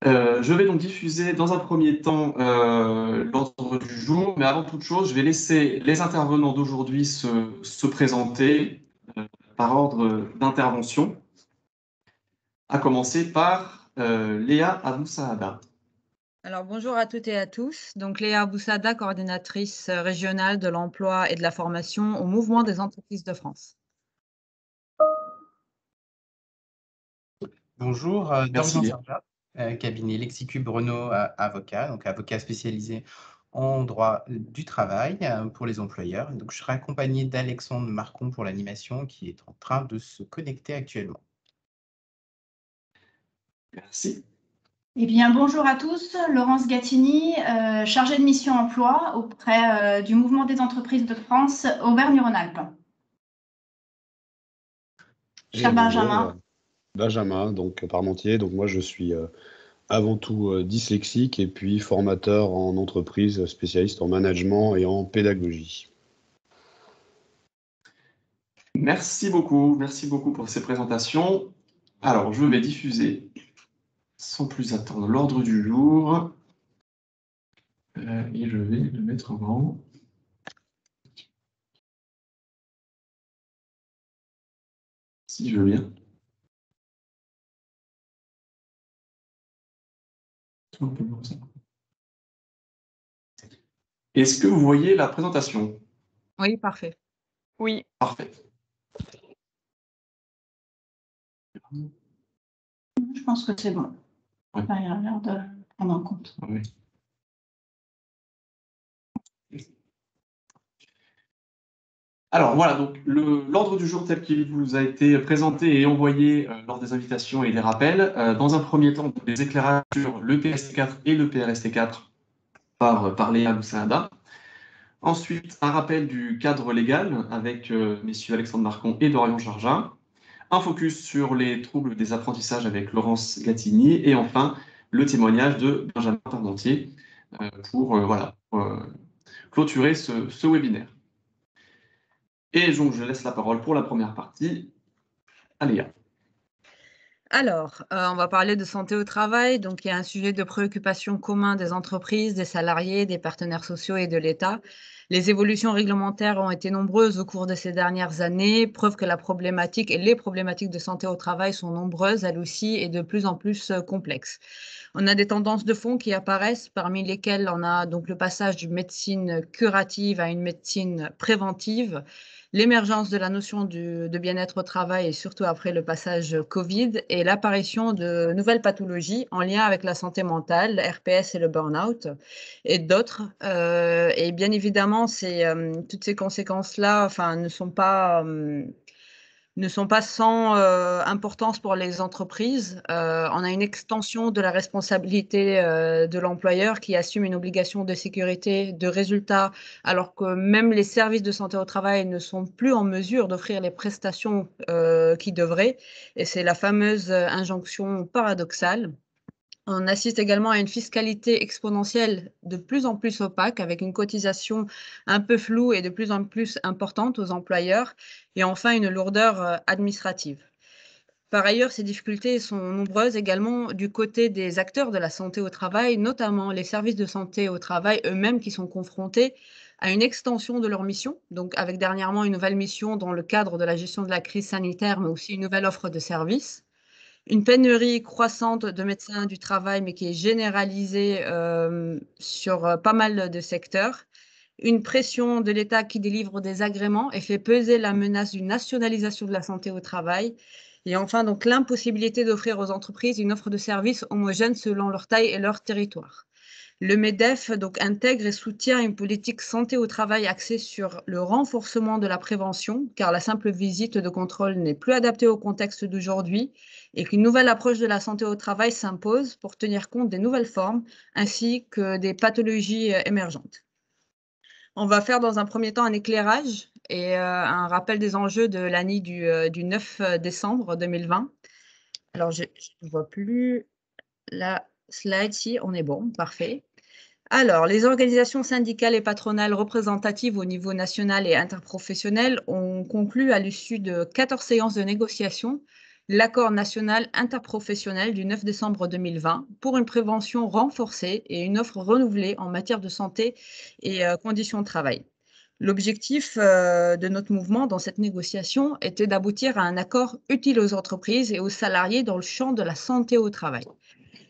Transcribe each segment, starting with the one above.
Je vais donc diffuser dans un premier temps l'ordre du jour, mais avant toute chose, je vais laisser les intervenants d'aujourd'hui se présenter par ordre d'intervention, à commencer par Léa Abou Saada. Alors bonjour à toutes et à tous. Donc Léa Boussada, coordinatrice régionale de l'emploi et de la formation au Mouvement des entreprises de France. Bonjour, Merci Dorian Léa. Serja, cabinet Lexicube Renault avocat, donc avocat spécialisé en droit du travail pour les employeurs. Donc, je serai accompagné d'Alexandre Marcon pour l'animation qui est en train de se connecter actuellement. Merci. Eh bien, bonjour à tous, Laurence Gattini, chargée de mission emploi auprès du Mouvement des entreprises de France Auvergne-Rhône-Alpes. Cher Benjamin. Benjamin, donc Parmentier. Donc moi, je suis avant tout dyslexique et puis formateur en entreprise, spécialiste en management et en pédagogie. Merci beaucoup pour ces présentations. Alors, je vais diffuser sans plus attendre l'ordre du jour et je vais le mettre en grand. Si je veux bien. Est-ce que vous voyez la présentation? Oui, parfait. Oui. Parfait. Je pense que c'est bon. Ouais. Il a l'air de prendre en compte. Oui. Alors voilà, donc l'ordre du jour tel qu'il vous a été présenté et envoyé lors des invitations et des rappels. Dans un premier temps, des éclairages sur le PST4 et le PRST4 par Léa Boussaada. Ensuite, un rappel du cadre légal avec messieurs Alexandre Marcon et Dorian Charja. Un focus sur les troubles des apprentissages avec Laurence Gattini. Et enfin, le témoignage de Benjamin Parmentier pour clôturer ce webinaire. Et donc, je laisse la parole pour la première partie à Léa. Alors, on va parler de santé au travail. Donc, il y a un sujet de préoccupation commun des entreprises, des salariés, des partenaires sociaux et de l'État. Les évolutions réglementaires ont été nombreuses au cours de ces dernières années, preuve que la problématique et les problématiques de santé au travail sont nombreuses, elles aussi, et de plus en plus complexes. On a des tendances de fond qui apparaissent, parmi lesquelles on a donc le passage d'une médecine curative à une médecine préventive, l'émergence de la notion de bien-être au travail et surtout après le passage Covid et l'apparition de nouvelles pathologies en lien avec la santé mentale, le RPS et le burn-out et d'autres. Et bien évidemment, toutes ces conséquences-là ne sont pas sans importance pour les entreprises. On a une extension de la responsabilité de l'employeur qui assume une obligation de sécurité de résultat, alors que même les services de santé au travail ne sont plus en mesure d'offrir les prestations qu'ils devraient. Et c'est la fameuse injonction paradoxale. On assiste également à une fiscalité exponentielle de plus en plus opaque, avec une cotisation un peu floue et de plus en plus importante aux employeurs, et enfin une lourdeur administrative. Par ailleurs, ces difficultés sont nombreuses également du côté des acteurs de la santé au travail, notamment les services de santé au travail eux-mêmes qui sont confrontés à une extension de leur mission, donc avec dernièrement une nouvelle mission dans le cadre de la gestion de la crise sanitaire, mais aussi une nouvelle offre de services. Une pénurie croissante de médecins du travail, mais qui est généralisée sur pas mal de secteurs. Une pression de l'État qui délivre des agréments et fait peser la menace d'une nationalisation de la santé au travail. Et enfin, donc l'impossibilité d'offrir aux entreprises une offre de services homogène selon leur taille et leur territoire. Le MEDEF donc, intègre et soutient une politique santé au travail axée sur le renforcement de la prévention, car la simple visite de contrôle n'est plus adaptée au contexte d'aujourd'hui et qu'une nouvelle approche de la santé au travail s'impose pour tenir compte des nouvelles formes ainsi que des pathologies émergentes. On va faire dans un premier temps un éclairage et un rappel des enjeux de l'année du 9 décembre 2020. Alors, je ne vois plus la slide, si on est bon, parfait. Alors, les organisations syndicales et patronales représentatives au niveau national et interprofessionnel ont conclu à l'issue de 14 séances de négociation l'accord national interprofessionnel du 9 décembre 2020 pour une prévention renforcée et une offre renouvelée en matière de santé et conditions de travail. L'objectif de notre mouvement dans cette négociation était d'aboutir à un accord utile aux entreprises et aux salariés dans le champ de la santé au travail.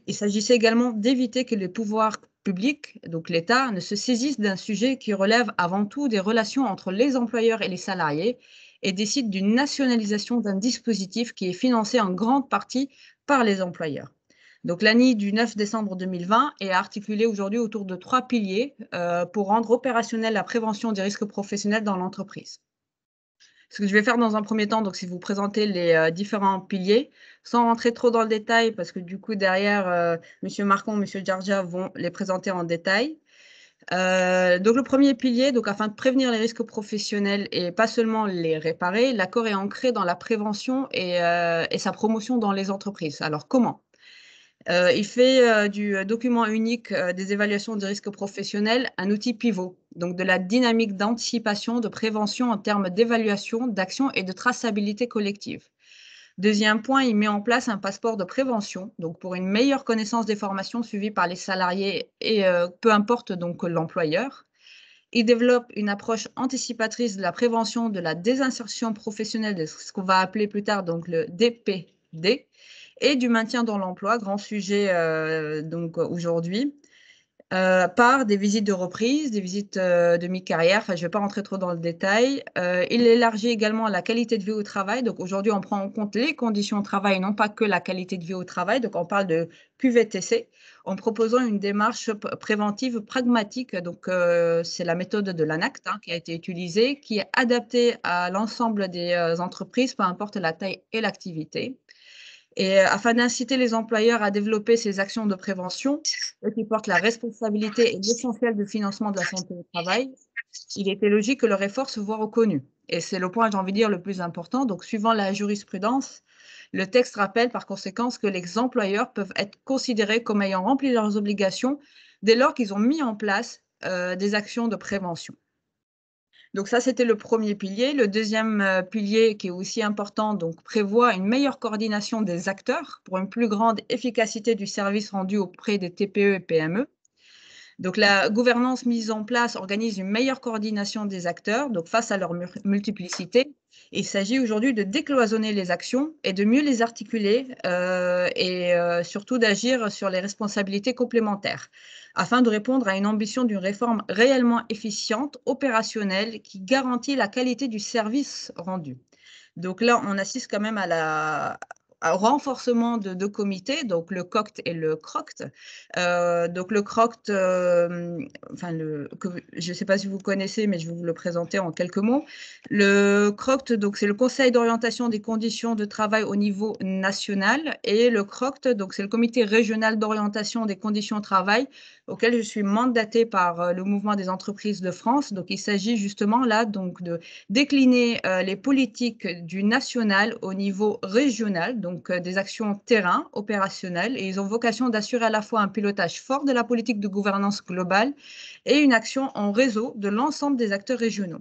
Il s'agissait également d'éviter que les pouvoirs publics, donc l'État, ne se saisissent d'un sujet qui relève avant tout des relations entre les employeurs et les salariés et décident d'une nationalisation d'un dispositif qui est financé en grande partie par les employeurs. Donc l'ANI du 9 décembre 2020 est articulée aujourd'hui autour de 3 piliers pour rendre opérationnelle la prévention des risques professionnels dans l'entreprise. Ce que je vais faire dans un premier temps, donc, c'est vous présenter les différents piliers, sans rentrer trop dans le détail, parce que du coup, derrière, Monsieur Marcon, Monsieur Giorgia vont les présenter en détail. Donc, le premier pilier, donc, afin de prévenir les risques professionnels et pas seulement les réparer, l'accord est ancré dans la prévention et sa promotion dans les entreprises. Alors, comment ? Il fait du document unique des évaluations de risques professionnels un outil pivot, donc de la dynamique d'anticipation, de prévention en termes d'évaluation, d'action et de traçabilité collective. Deuxième point, il met en place un passeport de prévention, donc pour une meilleure connaissance des formations suivies par les salariés et peu importe donc l'employeur. Il développe une approche anticipatrice de la prévention de la désinsertion professionnelle, de ce qu'on va appeler plus tard donc le DPD, et du maintien dans l'emploi, grand sujet donc aujourd'hui, par des visites de reprise, des visites de mi-carrière. Enfin, je ne vais pas rentrer trop dans le détail. Il élargit également la qualité de vie au travail. Donc aujourd'hui, on prend en compte les conditions de travail, non pas que la qualité de vie au travail. Donc on parle de QVTC, en proposant une démarche préventive pragmatique. Donc c'est la méthode de l'ANACT qui a été utilisée, qui est adaptée à l'ensemble des entreprises, peu importe la taille et l'activité. Et afin d'inciter les employeurs à développer ces actions de prévention, eux qui portent la responsabilité et l'essentiel du financement de la santé au travail, il était logique que leur effort se voit reconnu. Et c'est le point, j'ai envie de dire, le plus important. Donc, suivant la jurisprudence, le texte rappelle par conséquent que les employeurs peuvent être considérés comme ayant rempli leurs obligations dès lors qu'ils ont mis en place des actions de prévention. Donc ça, c'était le premier pilier. Le deuxième pilier, qui est aussi important, donc prévoit une meilleure coordination des acteurs pour une plus grande efficacité du service rendu auprès des TPE et PME. Donc la gouvernance mise en place organise une meilleure coordination des acteurs, donc face à leur multiplicité. Il s'agit aujourd'hui de décloisonner les actions et de mieux les articuler et surtout d'agir sur les responsabilités complémentaires afin de répondre à une ambition d'une réforme réellement efficiente, opérationnelle, qui garantit la qualité du service rendu. Donc là, on assiste quand même au renforcement de 2 comités, donc le COCT et le CROCT. Donc le CROCT, je ne sais pas si vous connaissez, mais je vais vous le présenter en quelques mots. Le CROCT, donc c'est le Conseil d'orientation des conditions de travail au niveau national, et le CROCT, donc c'est le Comité régional d'orientation des conditions de travail, auquel je suis mandatée par le Mouvement des entreprises de France. Donc il s'agit justement là donc de décliner les politiques du national au niveau régional, donc des actions terrain, opérationnelles, et ils ont vocation d'assurer à la fois un pilotage fort de la politique de gouvernance globale et une action en réseau de l'ensemble des acteurs régionaux.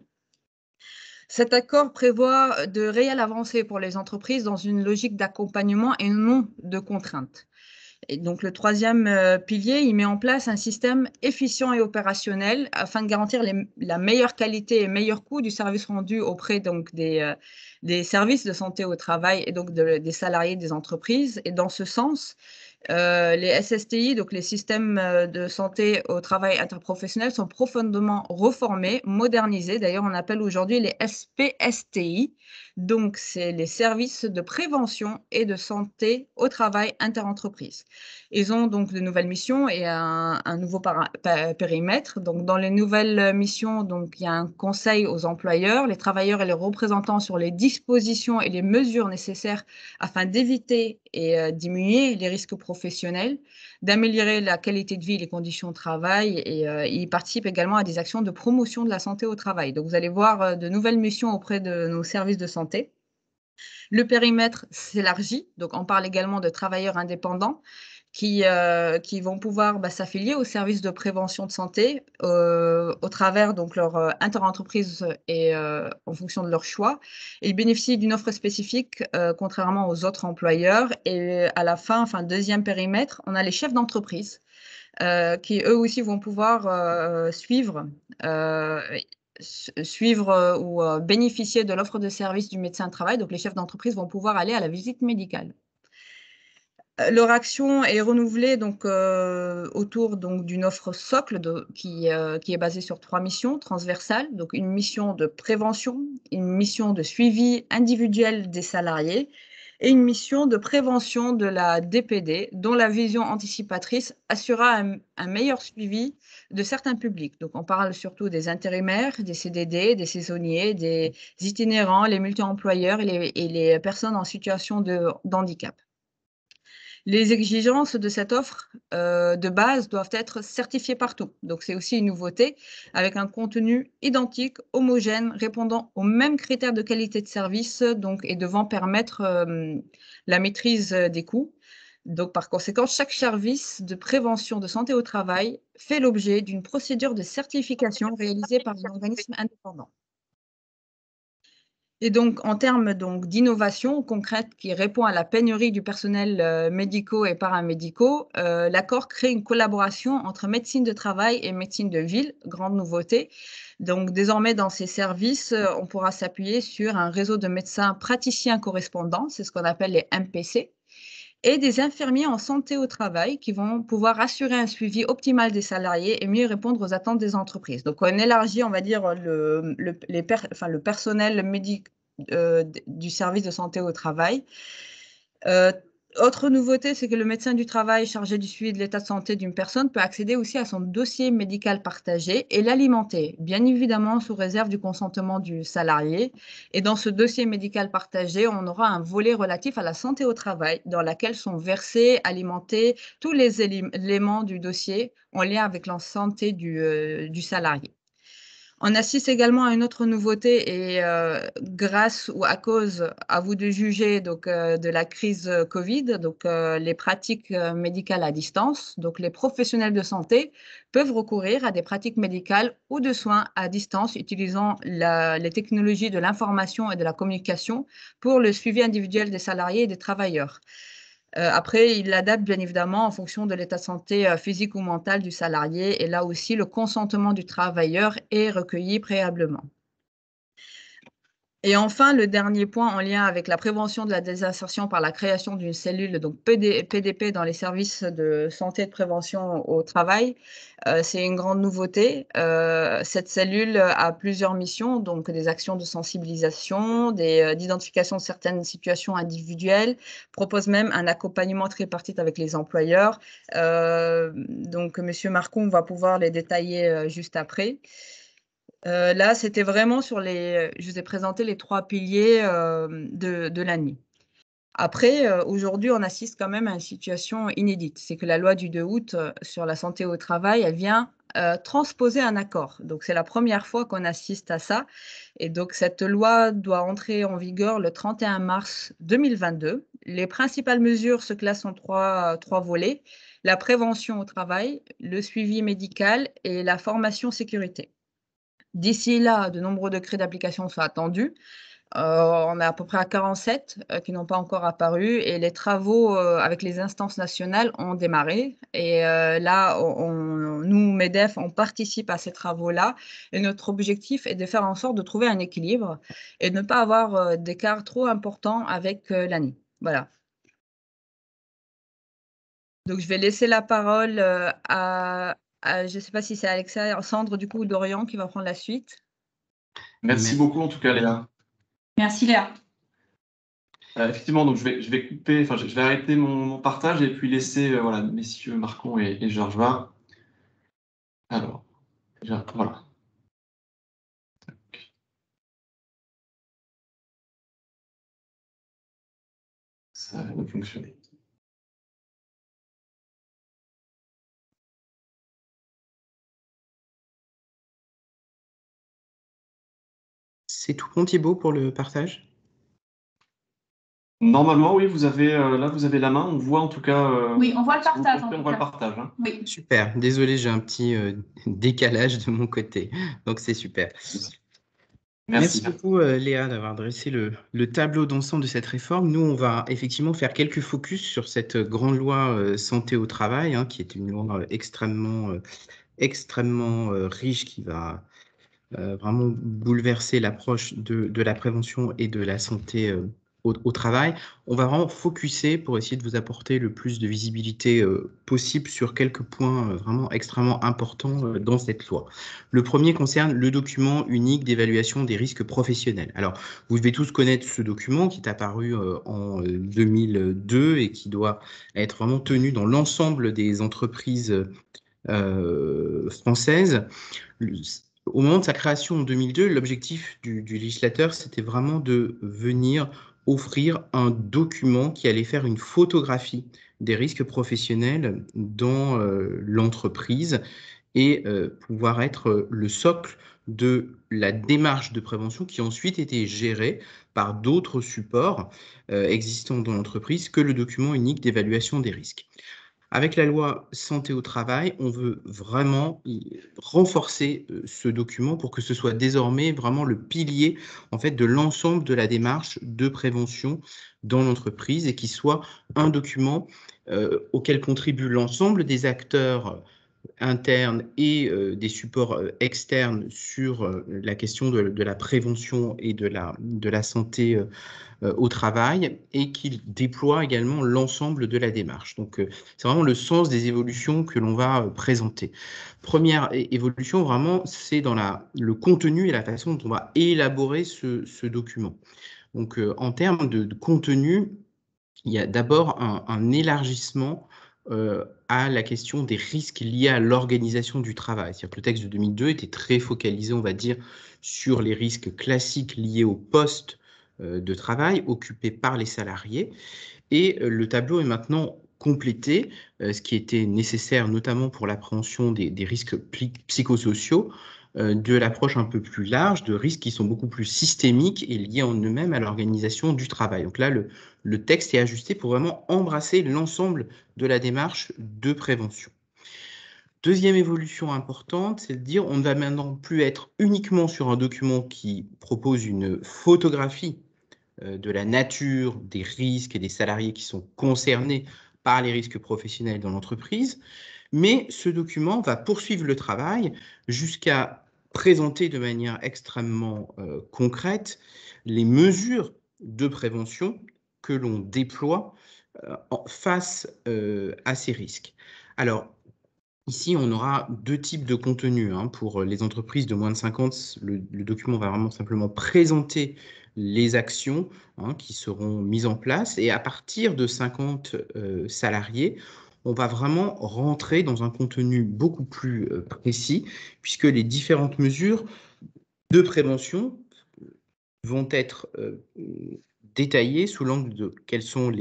Cet accord prévoit de réelles avancées pour les entreprises dans une logique d'accompagnement et non de contrainte. Et donc, le troisième pilier, il met en place un système efficient et opérationnel afin de garantir la meilleure qualité et meilleur coût du service rendu auprès donc, des services de santé au travail et donc des salariés des entreprises. Et dans ce sens, les SSTI, donc les systèmes de santé au travail interprofessionnel, sont profondément reformés, modernisés. D'ailleurs, on appelle aujourd'hui les SPSTI. Donc, c'est les services de prévention et de santé au travail interentreprise. Ils ont donc de nouvelles missions et un nouveau périmètre. Donc, dans les nouvelles missions, donc, il y a un conseil aux employeurs, les travailleurs et les représentants sur les dispositions et les mesures nécessaires afin d'éviter et diminuer les risques professionnels, d'améliorer la qualité de vie et les conditions de travail. Et ils participent également à des actions de promotion de la santé au travail. Donc, vous allez voir de nouvelles missions auprès de nos services de santé. Le périmètre s'élargit, donc on parle également de travailleurs indépendants qui vont pouvoir s'affilier au service de prévention de santé au travers donc leur interentreprise et en fonction de leur choix. Ils bénéficient d'une offre spécifique contrairement aux autres employeurs. Et à la fin, deuxième périmètre, on a les chefs d'entreprise qui eux aussi vont pouvoir suivre ou bénéficier de l'offre de service du médecin de travail. Donc les chefs d'entreprise vont pouvoir aller à la visite médicale. Leur action est renouvelée donc, autour d'une offre socle qui est basée sur 3 missions transversales. Donc une mission de prévention, une mission de suivi individuel des salariés et une mission de prévention de la DPD, dont la vision anticipatrice assurera un meilleur suivi de certains publics. Donc on parle surtout des intérimaires, des CDD, des saisonniers, des itinérants, les multi-employeurs et les personnes en situation de handicap. Les exigences de cette offre de base doivent être certifiées partout. Donc, c'est aussi une nouveauté avec un contenu identique, homogène, répondant aux mêmes critères de qualité de service et devant permettre la maîtrise des coûts. Donc, par conséquent, chaque service de prévention de santé au travail fait l'objet d'une procédure de certification réalisée par un organisme indépendant. Et donc, en termes d'innovation concrète qui répond à la pénurie du personnel médicaux et paramédicaux, l'accord crée une collaboration entre médecine de travail et médecine de ville, grande nouveauté. Donc, désormais, dans ces services, on pourra s'appuyer sur un réseau de médecins praticiens correspondants, c'est ce qu'on appelle les MPC, et des infirmiers en santé au travail qui vont pouvoir assurer un suivi optimal des salariés et mieux répondre aux attentes des entreprises. Donc, on élargit, on va dire, le personnel du service de santé au travail. Autre nouveauté, c'est que le médecin du travail chargé du suivi de l'état de santé d'une personne peut accéder aussi à son dossier médical partagé et l'alimenter, bien évidemment sous réserve du consentement du salarié. Et dans ce dossier médical partagé, on aura un volet relatif à la santé au travail, dans lequel sont versés, alimentés tous les éléments du dossier en lien avec la santé du salarié. On assiste également à une autre nouveauté et grâce ou à cause, à vous de juger, de la crise Covid, les pratiques médicales à distance. Donc, les professionnels de santé peuvent recourir à des pratiques médicales ou de soins à distance utilisant les technologies de l'information et de la communication pour le suivi individuel des salariés et des travailleurs. Après, il l'adapte bien évidemment en fonction de l'état de santé physique ou mental du salarié et là aussi, le consentement du travailleur est recueilli préalablement. Et enfin, le dernier point en lien avec la prévention de la désinsertion par la création d'une cellule PDP dans les services de santé et de prévention au travail, c'est une grande nouveauté. Cette cellule a plusieurs missions, donc des actions de sensibilisation, d'identification de certaines situations individuelles, propose même un accompagnement tripartite avec les employeurs. Monsieur Marcon va pouvoir les détailler juste après. Là, c'était vraiment je vous ai présenté les 3 piliers de l'ANI. Après, aujourd'hui, on assiste quand même à une situation inédite. C'est que la loi du 2 août sur la santé au travail, elle vient transposer un accord. Donc, c'est la première fois qu'on assiste à ça. Et donc, cette loi doit entrer en vigueur le 31 mars 2022. Les principales mesures se classent en trois volets: la prévention au travail, le suivi médical et la formation sécurité. D'ici là, de nombreux décrets d'application sont attendus. On est à peu près à 47 qui n'ont pas encore apparu et les travaux avec les instances nationales ont démarré. Et là, nous, MEDEF, on participe à ces travaux-là et notre objectif est de faire en sorte de trouver un équilibre et de ne pas avoir d'écart trop important avec l'ANI. Voilà. Donc, je vais laisser la parole je ne sais pas si c'est Alexandre du coup ou Dorian qui va prendre la suite. Merci beaucoup en tout cas, Léa. Merci Léa. Effectivement, donc je vais couper, je vais arrêter mon partage et puis laisser messieurs Marcon et Georges. Alors, voilà. Ça va fonctionner. C'est tout bon, Thibaut, pour le partage? Normalement, oui, vous avez là, vous avez la main. On voit en tout cas. Oui, on voit le Si vous partage. comptez, on voit le partage. Hein. Oui. Super. Désolé, j'ai un petit décalage de mon côté. Donc, c'est super. Merci beaucoup, Léa, d'avoir dressé le tableau d'ensemble de cette réforme. Nous, on va effectivement faire quelques focus sur cette grande loi santé au travail, hein, qui est une loi extrêmement riche, qui va vraiment bouleverser l'approche de la prévention et de la santé au travail. On va vraiment focuser pour essayer de vous apporter le plus de visibilité possible sur quelques points vraiment extrêmement importants dans cette loi. Le premier concerne le document unique d'évaluation des risques professionnels. Alors, vous devez tous connaître ce document qui est apparu en 2002 et qui doit être vraiment tenu dans l'ensemble des entreprises françaises. Au moment de sa création en 2002, l'objectif du législateur, c'était vraiment de venir offrir un document qui allait faire une photographie des risques professionnels dans l'entreprise et pouvoir être le socle de la démarche de prévention qui ensuite était gérée par d'autres supports existants dans l'entreprise que le document unique d'évaluation des risques. Avec la loi santé au travail, on veut vraiment renforcer ce document pour que ce soit désormais vraiment le pilier en fait, de l'ensemble de la démarche de prévention dans l'entreprise et qu'il soit un document auquel contribue l'ensemble des acteurs internes et des supports externes sur la question de la prévention et de la santé au travail et qu'il déploie également l'ensemble de la démarche. Donc, c'est vraiment le sens des évolutions que l'on va présenter. Première évolution, vraiment, c'est dans le contenu et la façon dont on va élaborer ce document. Donc, en termes de contenu, il y a d'abord un élargissement à la question des risques liés à l'organisation du travail. C'est-à-dire que le texte de 2002 était très focalisé, on va dire, sur les risques classiques liés au poste de travail occupé par les salariés. Et le tableau est maintenant complété, ce qui était nécessaire notamment pour l'appréhension des risques psychosociaux, de l'approche un peu plus large, de risques qui sont beaucoup plus systémiques et liés en eux-mêmes à l'organisation du travail. Donc là, le texte est ajusté pour vraiment embrasser l'ensemble de la démarche de prévention. Deuxième évolution importante, c'est de dire on ne va maintenant plus être uniquement sur un document qui propose une photographie de la nature des risques et des salariés qui sont concernés par les risques professionnels dans l'entreprise, mais ce document va poursuivre le travail jusqu'à présenter de manière extrêmement concrète les mesures de prévention que l'on déploie face à ces risques. Alors, ici, on aura deux types de contenus. Hein. Pour les entreprises de moins de 50, le document va vraiment simplement présenter les actions qui seront mises en place. Et à partir de 50 salariés, on va vraiment rentrer dans un contenu beaucoup plus précis, puisque les différentes mesures de prévention vont être détaillées sous l'angle de quelles sont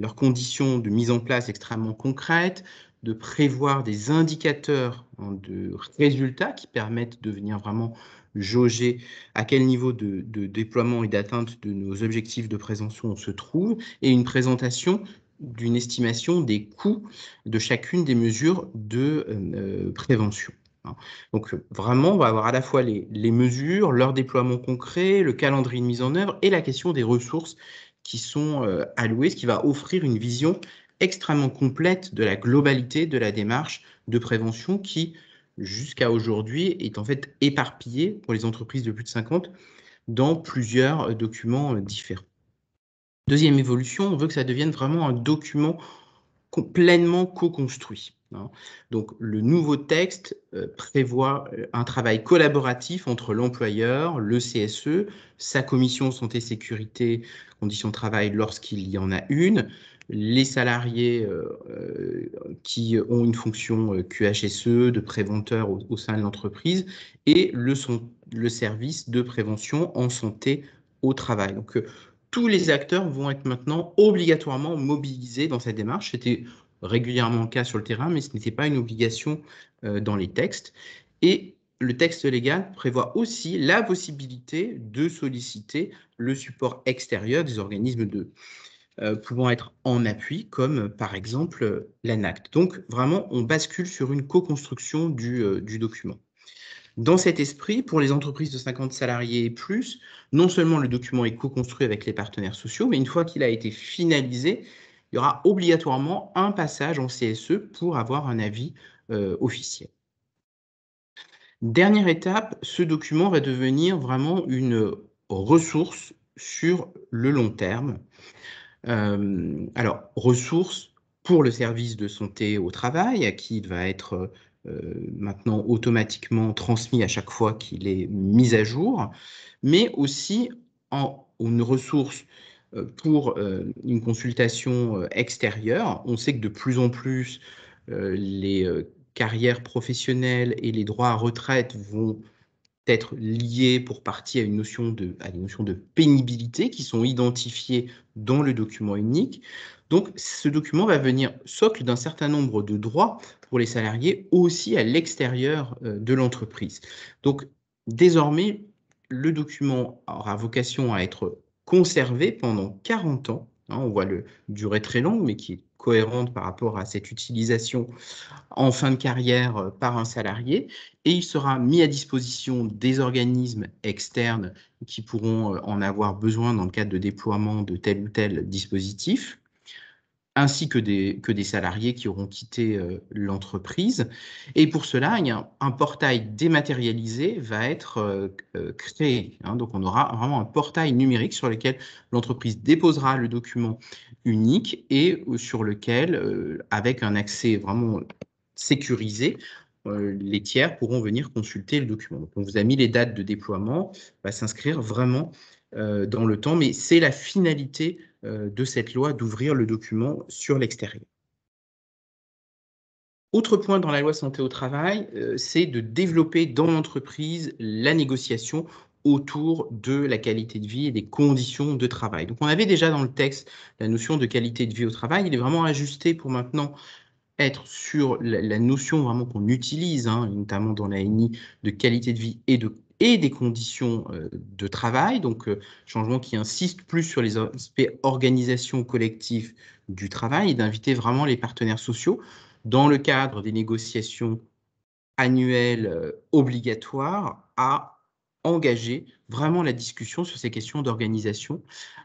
leurs conditions de mise en place extrêmement concrètes, de prévoir des indicateurs de résultats qui permettent de venir vraiment jauger à quel niveau de déploiement et d'atteinte de nos objectifs de prévention on se trouve, et une présentation d'une estimation des coûts de chacune des mesures de prévention. Donc vraiment, on va avoir à la fois les mesures, leur déploiement concret, le calendrier de mise en œuvre et la question des ressources qui sont allouées, ce qui va offrir une vision extrêmement complète de la globalité de la démarche de prévention qui, jusqu'à aujourd'hui, est en fait éparpillée pour les entreprises de plus de 50 dans plusieurs documents différents. Deuxième évolution, on veut que ça devienne vraiment un document pleinement co-construit. Donc, le nouveau texte prévoit un travail collaboratif entre l'employeur, le CSE, sa commission santé-sécurité, conditions de travail lorsqu'il y en a une, les salariés qui ont une fonction QHSE, de préventeur au sein de l'entreprise, et le service de prévention en santé au travail. Donc, tous les acteurs vont être maintenant obligatoirement mobilisés dans cette démarche. C'était régulièrement le cas sur le terrain, mais ce n'était pas une obligation dans les textes. Et le texte légal prévoit aussi la possibilité de solliciter le support extérieur des organismes pouvant être en appui, comme par exemple l'ANACT. Donc vraiment, on bascule sur une co-construction du document. Dans cet esprit, pour les entreprises de 50 salariés et plus, non seulement le document est co-construit avec les partenaires sociaux, mais une fois qu'il a été finalisé, il y aura obligatoirement un passage en CSE pour avoir un avis officiel. Dernière étape, ce document va devenir vraiment une ressource sur le long terme. Alors, ressource pour le service de santé au travail, à qui il va être maintenant automatiquement transmis à chaque fois qu'il est mis à jour, mais aussi en une ressource pour une consultation extérieure. On sait que de plus en plus, les carrières professionnelles et les droits à retraite vont être liés pour partie à une notion à des notions de pénibilité qui sont identifiées dans le document unique. Donc, ce document va venir socle d'un certain nombre de droits pour les salariés aussi à l'extérieur de l'entreprise. Donc, désormais, le document aura vocation à être conservé pendant 40 ans. On voit la durée très longue, mais qui est cohérente par rapport à cette utilisation en fin de carrière par un salarié, et il sera mis à disposition des organismes externes qui pourront en avoir besoin dans le cadre de déploiement de tel ou tel dispositif, ainsi que des salariés qui auront quitté l'entreprise. Et pour cela, il y a un portail dématérialisé va être créé. Donc, on aura vraiment un portail numérique sur lequel l'entreprise déposera le document unique et sur lequel, avec un accès vraiment sécurisé, les tiers pourront venir consulter le document. Donc, on vous a mis les dates de déploiement, va s'inscrire vraiment dans le temps, mais c'est la finalité de cette loi d'ouvrir le document sur l'extérieur. Autre point dans la loi santé au travail, c'est de développer dans l'entreprise la négociation autour de la qualité de vie et des conditions de travail. Donc, on avait déjà dans le texte la notion de qualité de vie au travail. Il est vraiment ajusté pour maintenant être sur la notion vraiment qu'on utilise, notamment dans la NI, de qualité de vie et des conditions de travail, donc changement qui insiste plus sur les aspects organisation collective du travail et d'inviter vraiment les partenaires sociaux dans le cadre des négociations annuelles obligatoires à engager vraiment la discussion sur ces questions d'organisation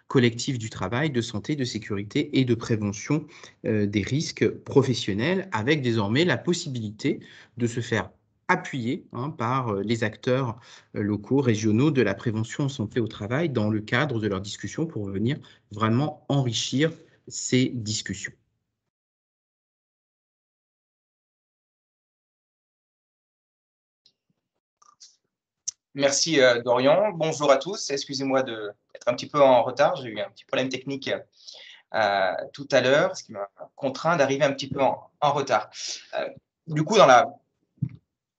collective du travail, de santé, de sécurité et de prévention des risques professionnels, avec désormais la possibilité de se faire appuyer par les acteurs locaux, régionaux de la prévention en santé au travail dans le cadre de leurs discussions pour venir vraiment enrichir ces discussions. Merci Dorian. Bonjour à tous. Excusez-moi d'être un petit peu en retard. J'ai eu un petit problème technique tout à l'heure, ce qui m'a contraint d'arriver un petit peu en retard. Du coup,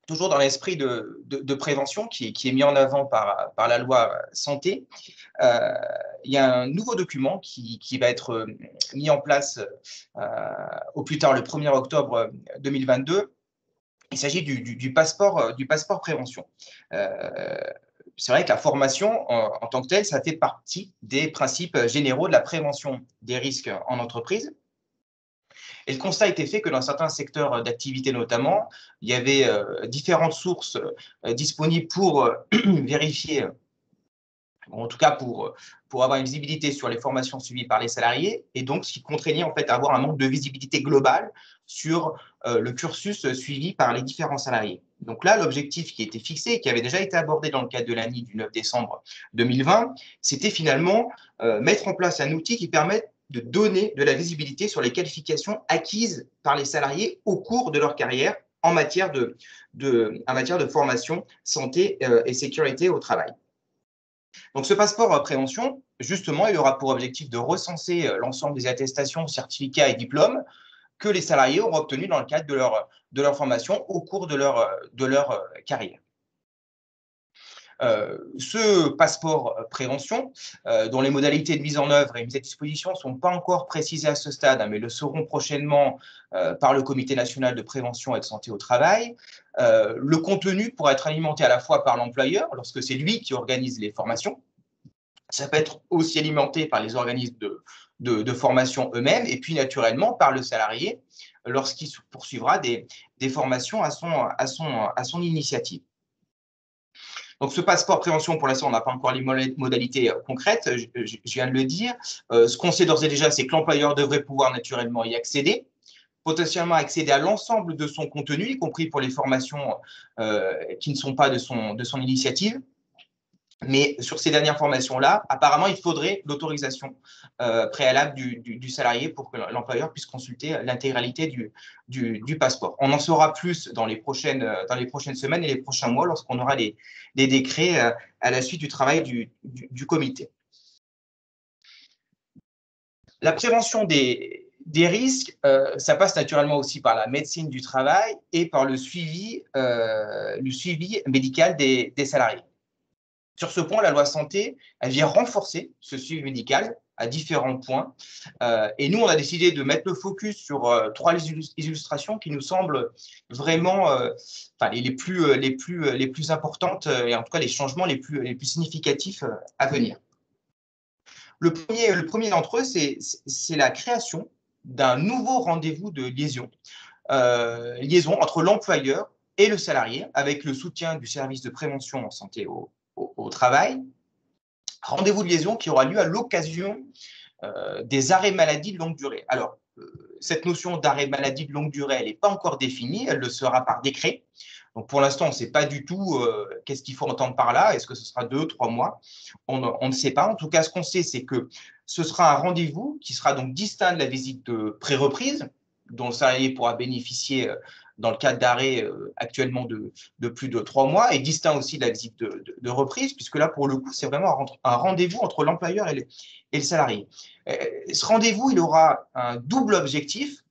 toujours dans l'esprit de prévention qui est mis en avant par la loi santé, il y a un nouveau document qui va être mis en place au plus tard le 1er octobre 2022. Il s'agit du passeport prévention. C'est vrai que la formation en tant que telle, ça fait partie des principes généraux de la prévention des risques en entreprise. Et le constat a été fait que dans certains secteurs d'activité notamment, il y avait différentes sources disponibles pour vérifier, en tout cas pour avoir une visibilité sur les formations suivies par les salariés, et donc ce qui contraignait en fait à avoir un manque de visibilité globale sur le cursus suivi par les différents salariés. Donc là, l'objectif qui était fixé et qui avait déjà été abordé dans le cadre de l'ANI du 9 décembre 2020, c'était finalement mettre en place un outil qui permette de donner de la visibilité sur les qualifications acquises par les salariés au cours de leur carrière en matière de formation, santé et sécurité au travail. Donc, ce passeport prévention, justement, il aura pour objectif de recenser l'ensemble des attestations, certificats et diplômes que les salariés auront obtenus dans le cadre de leur formation au cours de leur carrière. Ce passeport prévention, dont les modalités de mise en œuvre et mise à disposition ne sont pas encore précisées à ce stade, mais le seront prochainement par le Comité national de prévention et de santé au travail. Le contenu pourra être alimenté à la fois par l'employeur, lorsque c'est lui qui organise les formations. Ça peut être aussi alimenté par les organismes de formation eux-mêmes, et puis naturellement par le salarié lorsqu'il poursuivra des formations à son initiative. Donc, ce passeport prévention, pour l'instant, on n'a pas encore les modalités concrètes, je viens de le dire. Ce qu'on sait d'ores et déjà, c'est que l'employeur devrait pouvoir naturellement y accéder, potentiellement accéder à l'ensemble de son contenu, y compris pour les formations qui ne sont pas de son initiative. Mais sur ces dernières formations-là, apparemment, il faudrait l'autorisation préalable du salarié pour que l'employeur puisse consulter l'intégralité du passeport. On en saura plus dans les prochaines semaines et les prochains mois lorsqu'on aura des décrets à la suite du travail du comité. La prévention des risques, ça passe naturellement aussi par la médecine du travail et par le suivi médical des salariés. Sur ce point, la loi santé, elle vient renforcer ce suivi médical à différents points. Et nous, on a décidé de mettre le focus sur 3 illustrations qui nous semblent vraiment les plus importantes et en tout cas les changements les plus significatifs à venir. Le premier d'entre eux, c'est la création d'un nouveau rendez-vous de liaison entre l'employeur et le salarié avec le soutien du service de prévention en santé au travail, rendez-vous de liaison qui aura lieu à l'occasion des arrêts maladie de longue durée. Alors, cette notion d'arrêt maladie de longue durée, elle n'est pas encore définie, elle le sera par décret. Donc, pour l'instant, on ne sait pas du tout qu'est-ce qu'il faut entendre par là. Est-ce que ce sera 2, 3 mois? On ne sait pas. En tout cas, ce qu'on sait, c'est que ce sera un rendez-vous qui sera donc distinct de la visite de pré-reprise, dont le salarié pourra bénéficier dans le cadre d'arrêt actuellement de plus de 3 mois, et distinct aussi de la visite de reprise, puisque là, pour le coup, c'est vraiment un rendez-vous entre l'employeur et le salarié. Ce rendez-vous, il aura un double objectif.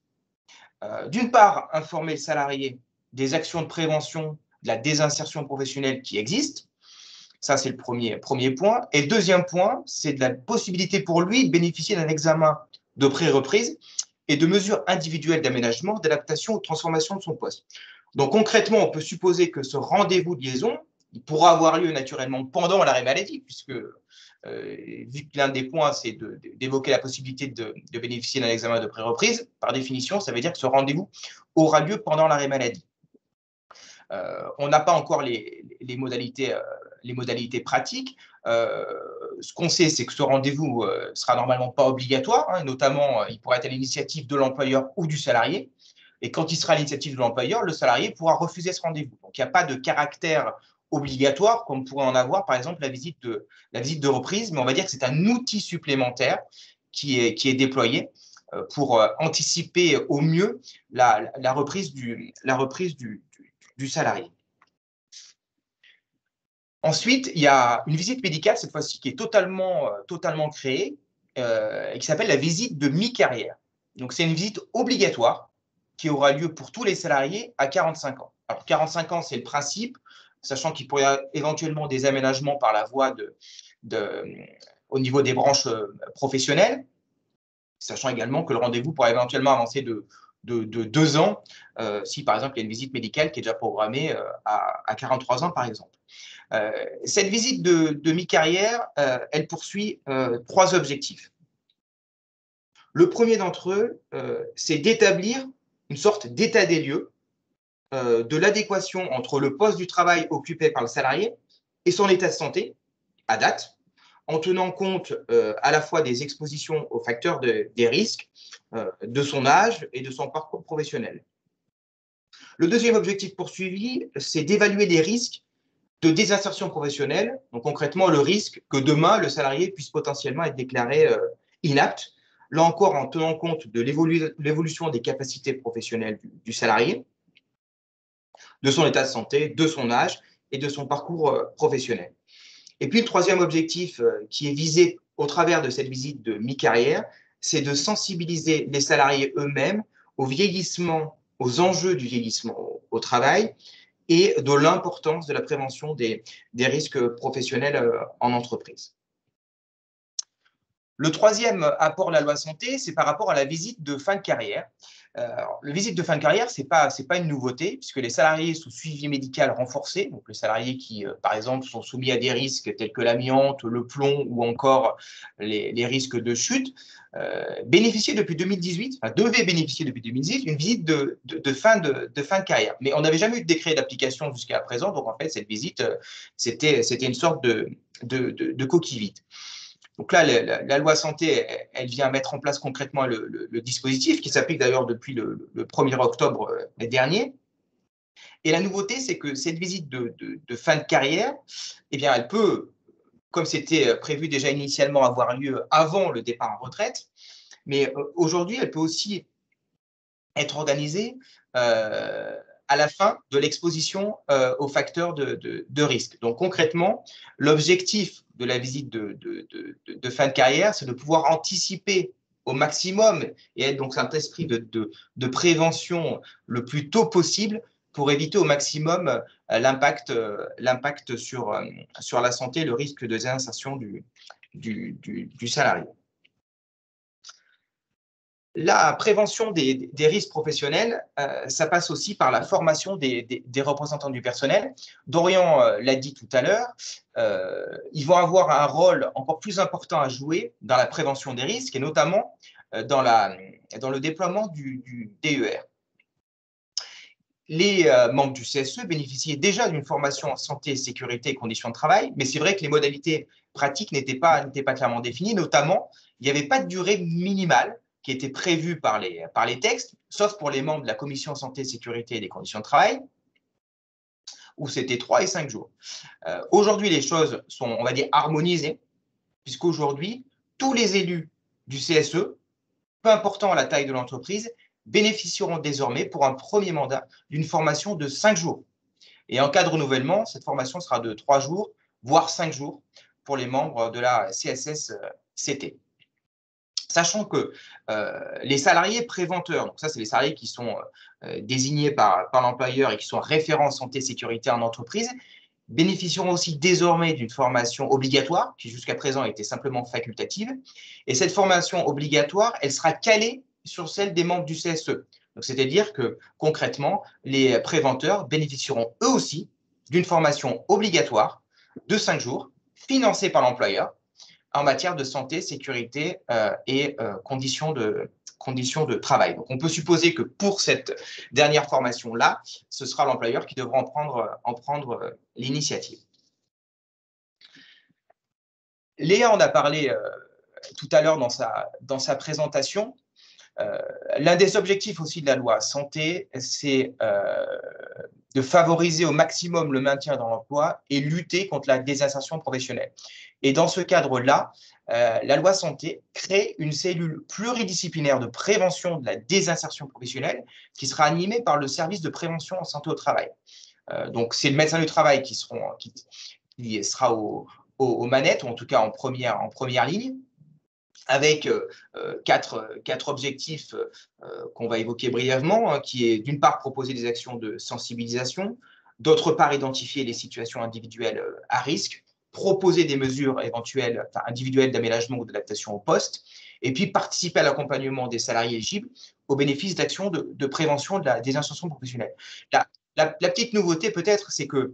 D'une part, informer le salarié des actions de prévention de la désinsertion professionnelle qui existent. Ça, c'est le premier point. Et le deuxième point, c'est de la possibilité pour lui de bénéficier d'un examen de pré-reprise et de mesures individuelles d'aménagement, d'adaptation ou de transformation de son poste. Donc, concrètement, on peut supposer que ce rendez-vous de liaison il pourra avoir lieu naturellement pendant l'arrêt maladie, puisque vu que l'un des points, c'est d'évoquer la possibilité de bénéficier d'un examen de pré-reprise, par définition, ça veut dire que ce rendez-vous aura lieu pendant l'arrêt maladie. On n'a pas encore les modalités pratiques. Ce qu'on sait, c'est que ce rendez-vous sera normalement pas obligatoire, hein, notamment il pourra être à l'initiative de l'employeur ou du salarié. Et quand il sera à l'initiative de l'employeur, le salarié pourra refuser ce rendez-vous. Donc, il n'y a pas de caractère obligatoire comme pourrait en avoir, par exemple, la visite de reprise, mais on va dire que c'est un outil supplémentaire qui est déployé pour anticiper au mieux la reprise du salarié. Ensuite, il y a une visite médicale, cette fois-ci, qui est totalement créée et qui s'appelle la visite de mi-carrière. Donc, c'est une visite obligatoire qui aura lieu pour tous les salariés à 45 ans. Alors, 45 ans, c'est le principe, sachant qu'il pourrait y avoir éventuellement des aménagements par la voie au niveau des branches professionnelles, sachant également que le rendez-vous pourrait éventuellement avancer de 2 ans, si par exemple il y a une visite médicale qui est déjà programmée à 43 ans, par exemple. Cette visite de mi-carrière, elle poursuit 3 objectifs. Le premier d'entre eux, c'est d'établir une sorte d'état des lieux de l'adéquation entre le poste du travail occupé par le salarié et son état de santé à date, en tenant compte à la fois des expositions aux facteurs des risques, de son âge et de son parcours professionnel. Le deuxième objectif poursuivi, c'est d'évaluer les risques de désinsertion professionnelle, donc concrètement le risque que demain le salarié puisse potentiellement être déclaré inapte, là encore en tenant compte de l'évolution des capacités professionnelles du salarié, de son état de santé, de son âge et de son parcours professionnel. Et puis le troisième objectif qui est visé au travers de cette visite de mi-carrière, c'est de sensibiliser les salariés eux-mêmes au vieillissement, aux enjeux du vieillissement au travail et de l'importance de la prévention des risques professionnels en entreprise. Le troisième apport de la loi santé, c'est par rapport à la visite de fin de carrière. La visite de fin de carrière, ce n'est pas une nouveauté, puisque les salariés sous suivi médical renforcé, donc les salariés qui, par exemple, sont soumis à des risques tels que l'amiante, le plomb ou encore les risques de chute, bénéficiaient depuis 2018, enfin, devaient bénéficier depuis 2018 d'une visite de fin de carrière. Mais on n'avait jamais eu de décret d'application jusqu'à présent, donc en fait, cette visite, c'était une sorte de coquille vide. Donc là, la loi santé, elle vient mettre en place concrètement le dispositif qui s'applique d'ailleurs depuis le 1er octobre dernier. Et la nouveauté, c'est que cette visite de fin de carrière, eh bien, elle peut, comme c'était prévu déjà initialement, avoir lieu avant le départ en retraite, mais aujourd'hui, elle peut aussi être organisée à la fin de l'exposition aux facteurs de risque. Donc concrètement, l'objectif de la visite de fin de carrière, c'est de pouvoir anticiper au maximum et être donc un esprit de prévention le plus tôt possible pour éviter au maximum l'impact sur la santé, le risque de désinsertion du salarié. La prévention des risques professionnels, ça passe aussi par la formation des représentants du personnel. Dorian l'a dit tout à l'heure, ils vont avoir un rôle encore plus important à jouer dans la prévention des risques et notamment dans le déploiement du DER. Les membres du CSE bénéficiaient déjà d'une formation en santé, sécurité et conditions de travail, mais c'est vrai que les modalités pratiques n'étaient pas clairement définies, notamment il n'y avait pas de durée minimale qui était prévue par les textes, sauf pour les membres de la commission santé, sécurité et des conditions de travail, où c'était 3 et 5 jours. Aujourd'hui, les choses sont, on va dire, harmonisées, puisqu'aujourd'hui, tous les élus du CSE, peu important la taille de l'entreprise, bénéficieront désormais pour un premier mandat d'une formation de 5 jours. Et en cas de renouvellement, cette formation sera de 3 jours, voire 5 jours pour les membres de la CSSCT. Sachant que les salariés préventeurs, donc ça c'est les salariés qui sont désignés par l'employeur et qui sont référents santé sécurité en entreprise, bénéficieront aussi désormais d'une formation obligatoire qui jusqu'à présent était simplement facultative. Et cette formation obligatoire, elle sera calée sur celle des membres du CSE. Donc c'est-à-dire que concrètement, les préventeurs bénéficieront eux aussi d'une formation obligatoire de 5 jours, financée par l'employeur, en matière de santé, sécurité et conditions de travail. Donc, on peut supposer que pour cette dernière formation-là, ce sera l'employeur qui devra en prendre l'initiative. Léa en a parlé tout à l'heure dans sa présentation. L'un des objectifs aussi de la loi santé, c'est de favoriser au maximum le maintien dans l'emploi et lutter contre la désinsertion professionnelle. Et dans ce cadre-là, la loi santé crée une cellule pluridisciplinaire de prévention de la désinsertion professionnelle qui sera animée par le service de prévention en santé au travail. Donc, c'est le médecin du travail qui sera aux manettes, ou en tout cas en première ligne, avec quatre objectifs qu'on va évoquer brièvement, qui est d'une part proposer des actions de sensibilisation, d'autre part identifier les situations individuelles à risque, proposer des mesures éventuelles, individuelles d'aménagement ou d'adaptation au poste, et puis participer à l'accompagnement des salariés éligibles au bénéfice d'actions de prévention de la désinsertion professionnelle. La petite nouveauté peut-être, c'est que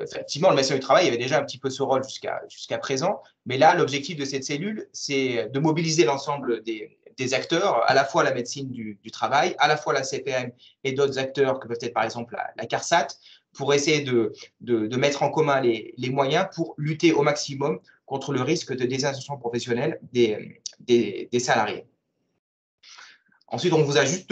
effectivement, le médecin du travail avait déjà un petit peu ce rôle jusqu'à présent, mais là, l'objectif de cette cellule, c'est de mobiliser l'ensemble des acteurs, à la fois la médecine du travail, à la fois la CPM et d'autres acteurs que peuvent être par exemple la CARSAT, pour essayer de mettre en commun les moyens pour lutter au maximum contre le risque de désinsertion professionnelle des salariés. Ensuite, on vous a juste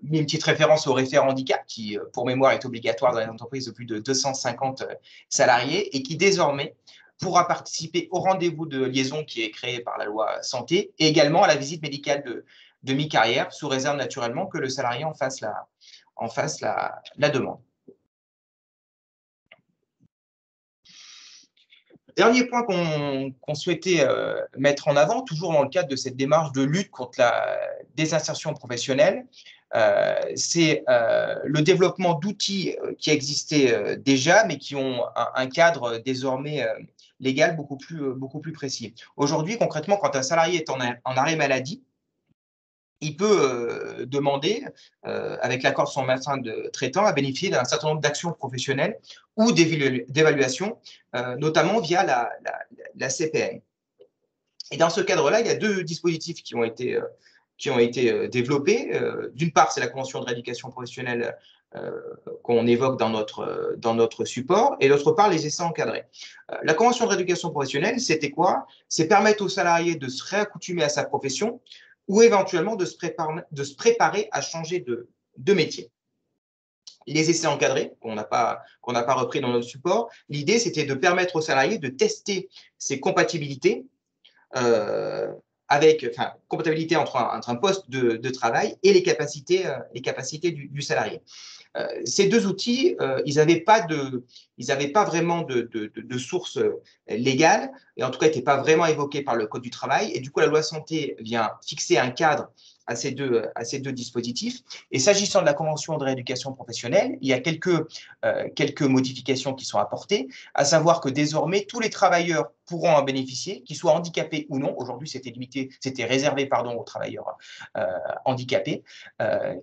mis une petite référence au référent handicap qui, pour mémoire, est obligatoire dans les entreprises de plus de 250 salariés et qui, désormais, pourra participer au rendez-vous de liaison qui est créé par la loi santé et également à la visite médicale de mi-carrière, sous réserve naturellement que le salarié en fasse la demande. Dernier point qu'on souhaitait mettre en avant, toujours dans le cadre de cette démarche de lutte contre la désinsertion professionnelle, c'est le développement d'outils qui existaient déjà, mais qui ont un cadre désormais légal beaucoup plus précis. Aujourd'hui, concrètement, quand un salarié est en arrêt maladie, il peut demander, avec l'accord de son médecin traitant, à bénéficier d'un certain nombre d'actions professionnelles ou d'évaluations, notamment via la CPN. Et dans ce cadre-là, il y a deux dispositifs qui ont été développés. D'une part, c'est la convention de rééducation professionnelle qu'on évoque dans notre support, et d'autre part, les essais encadrés. La convention de rééducation professionnelle, c'était quoi? C'est permettre aux salariés de se réaccoutumer à sa profession ou éventuellement de se préparer à changer de métier. Les essais encadrés, qu'on n'a pas repris dans notre support, l'idée, c'était de permettre aux salariés de tester ses compatibilités compatibilité entre un poste de travail et les capacités du salarié. Ces deux outils, ils n'avaient pas vraiment de source légale, et en tout cas, n'étaient pas vraiment évoqués par le Code du travail. Et du coup, la loi santé vient fixer un cadre à ces deux dispositifs. Et s'agissant de la convention de rééducation professionnelle, il y a quelques modifications qui sont apportées, à savoir que désormais, tous les travailleurs pourront en bénéficier, qu'ils soient handicapés ou non. Aujourd'hui, c'était réservé aux travailleurs handicapés,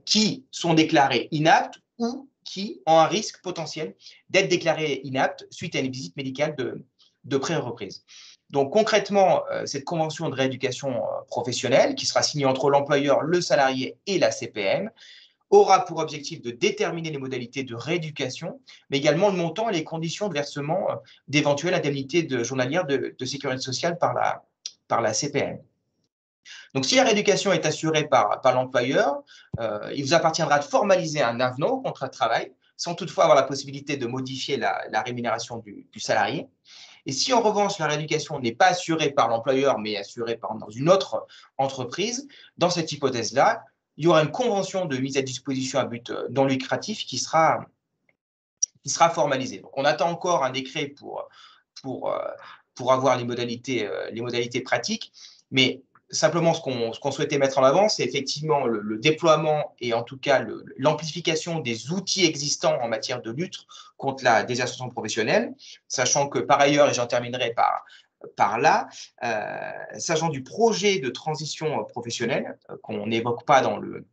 qui sont déclarés inaptes ou qui ont un risque potentiel d'être déclarés inaptes suite à une visite médicale de pré-reprise. Donc concrètement, cette convention de rééducation professionnelle, qui sera signée entre l'employeur, le salarié et la CPM, aura pour objectif de déterminer les modalités de rééducation, mais également le montant et les conditions de versement d'éventuelles indemnités journalières de sécurité sociale par la CPM. Donc, si la rééducation est assurée par l'employeur, il vous appartiendra de formaliser un avenant au contrat de travail, sans toutefois avoir la possibilité de modifier la rémunération du salarié. Et si en revanche, la rééducation n'est pas assurée par l'employeur, mais assurée dans une autre entreprise, dans cette hypothèse-là, il y aura une convention de mise à disposition à but non lucratif qui sera formalisée. Donc, on attend encore un décret pour avoir les modalités pratiques, mais simplement, ce qu'on souhaitait mettre en avant, c'est effectivement le déploiement et en tout cas l'amplification des outils existants en matière de lutte contre la désinsertion professionnelle, sachant que par ailleurs, et j'en terminerai par là, sachant du projet de transition professionnelle qu'on n'évoque pas dans le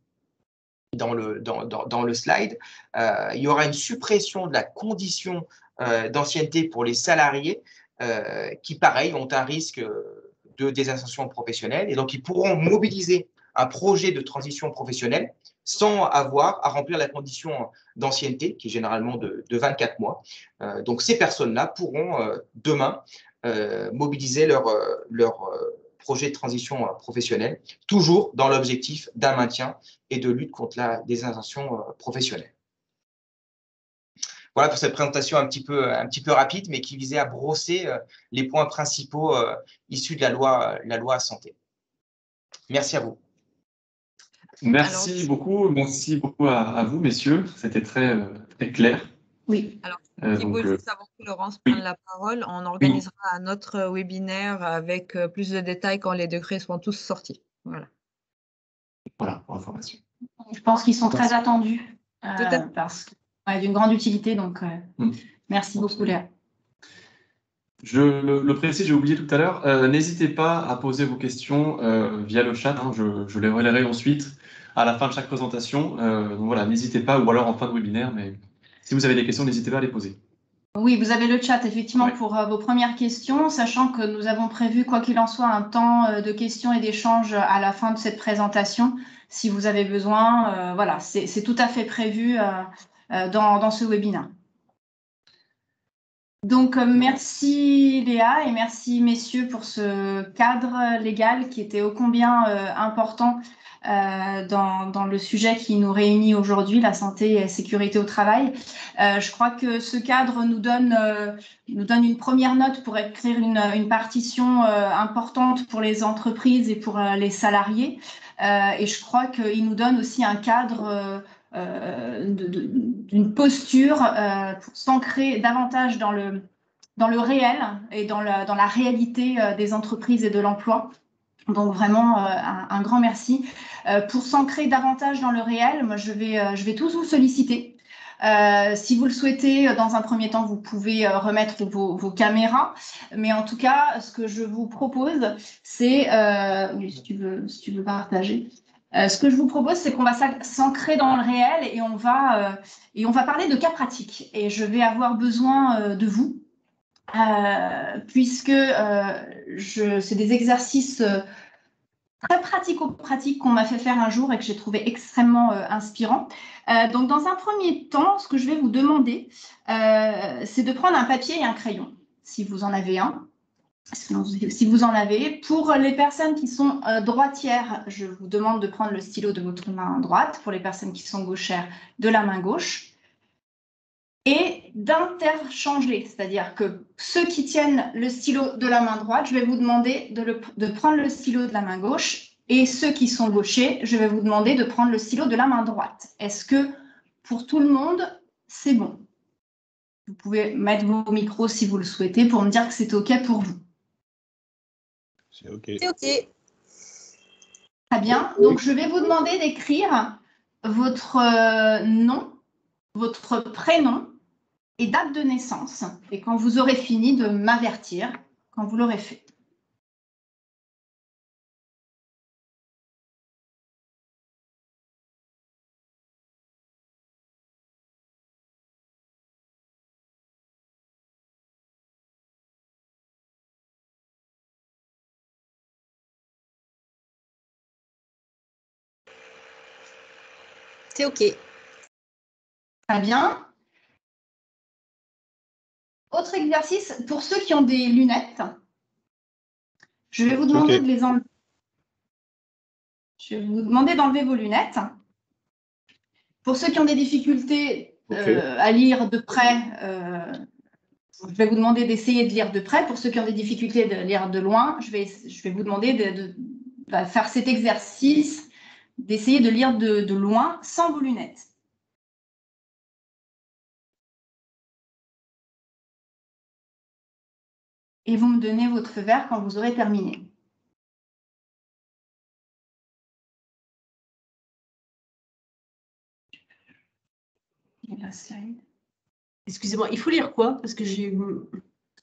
slide, il y aura une suppression de la condition d'ancienneté pour les salariés qui, pareil, ont un risque de désinsertion professionnelle, et donc ils pourront mobiliser un projet de transition professionnelle sans avoir à remplir la condition d'ancienneté, qui est généralement de 24 mois. Donc ces personnes-là pourront demain mobiliser leur projet de transition professionnelle, toujours dans l'objectif d'un maintien et de lutte contre la désinsertion professionnelle. Voilà pour cette présentation un petit peu rapide, mais qui visait à brosser les points principaux issus de la loi santé. Merci à vous. Merci beaucoup à vous, messieurs. C'était très clair. Oui. Alors, juste avant que Laurence prenne la parole, on organisera un autre webinaire avec plus de détails quand les décrets seront tous sortis. Voilà, pour information. Je pense qu'ils sont très attendus parce que d'une grande utilité, donc merci beaucoup Léa. Je le précise, j'ai oublié tout à l'heure, n'hésitez pas à poser vos questions via le chat, je les relayerai ensuite à la fin de chaque présentation, donc voilà, n'hésitez pas, ou alors en fin de webinaire, mais si vous avez des questions, n'hésitez pas à les poser. Oui, vous avez le chat effectivement pour vos premières questions, sachant que nous avons prévu, quoi qu'il en soit, un temps de questions et d'échanges à la fin de cette présentation. Si vous avez besoin, voilà, c'est tout à fait prévu dans ce webinaire. Donc, merci Léa et merci messieurs pour ce cadre légal qui était ô combien important dans le sujet qui nous réunit aujourd'hui, la santé et la sécurité au travail. Je crois que ce cadre nous donne une première note pour écrire une partition importante pour les entreprises et pour les salariés. Et je crois qu'il nous donne aussi un cadre d'une posture pour s'ancrer davantage dans le réel et dans la réalité des entreprises et de l'emploi. Donc vraiment un grand merci. Pour s'ancrer davantage dans le réel, moi je vais tous vous solliciter Si vous le souhaitez, dans un premier temps, vous pouvez remettre vos caméras. Mais en tout cas, ce que je vous propose, c'est, oui, si tu veux partager, ce que je vous propose, c'est qu'on va s'ancrer dans le réel et on va parler de cas pratiques. Et je vais avoir besoin de vous, puisque c'est des exercices très pratico-pratiques qu'on m'a fait faire un jour et que j'ai trouvé extrêmement inspirant. Donc, dans un premier temps, ce que je vais vous demander, c'est de prendre un papier et un crayon, si vous en avez un. Si vous en avez. Pour les personnes qui sont droitières, je vous demande de prendre le stylo de votre main droite. Pour les personnes qui sont gauchères, de la main gauche. Et d'interchanger, c'est-à-dire que ceux qui tiennent le stylo de la main droite, je vais vous demander de prendre le stylo de la main gauche, et ceux qui sont gauchers, je vais vous demander de prendre le stylo de la main droite. Est-ce que pour tout le monde, c'est bon? Vous pouvez mettre vos micros si vous le souhaitez pour me dire que c'est OK pour vous. C'est OK. C'est OK. Très bien. Donc, je vais vous demander d'écrire votre nom, votre prénom et date de naissance. Et quand vous aurez fini, de m'avertir quand vous l'aurez fait. C'est OK. Très bien. Autre exercice, pour ceux qui ont des lunettes, je vais vous demander de les enlever. Je vais vous demander d'enlever vos lunettes. Pour ceux qui ont des difficultés à lire de près, je vais vous demander d'essayer de lire de près. Pour ceux qui ont des difficultés de lire de loin, je vais vous demander de faire cet exercice, d'essayer de lire de loin sans vos lunettes. Et vous me donnez votre feu vert quand vous aurez terminé. Excusez-moi, il faut lire quoi? Parce que j'ai...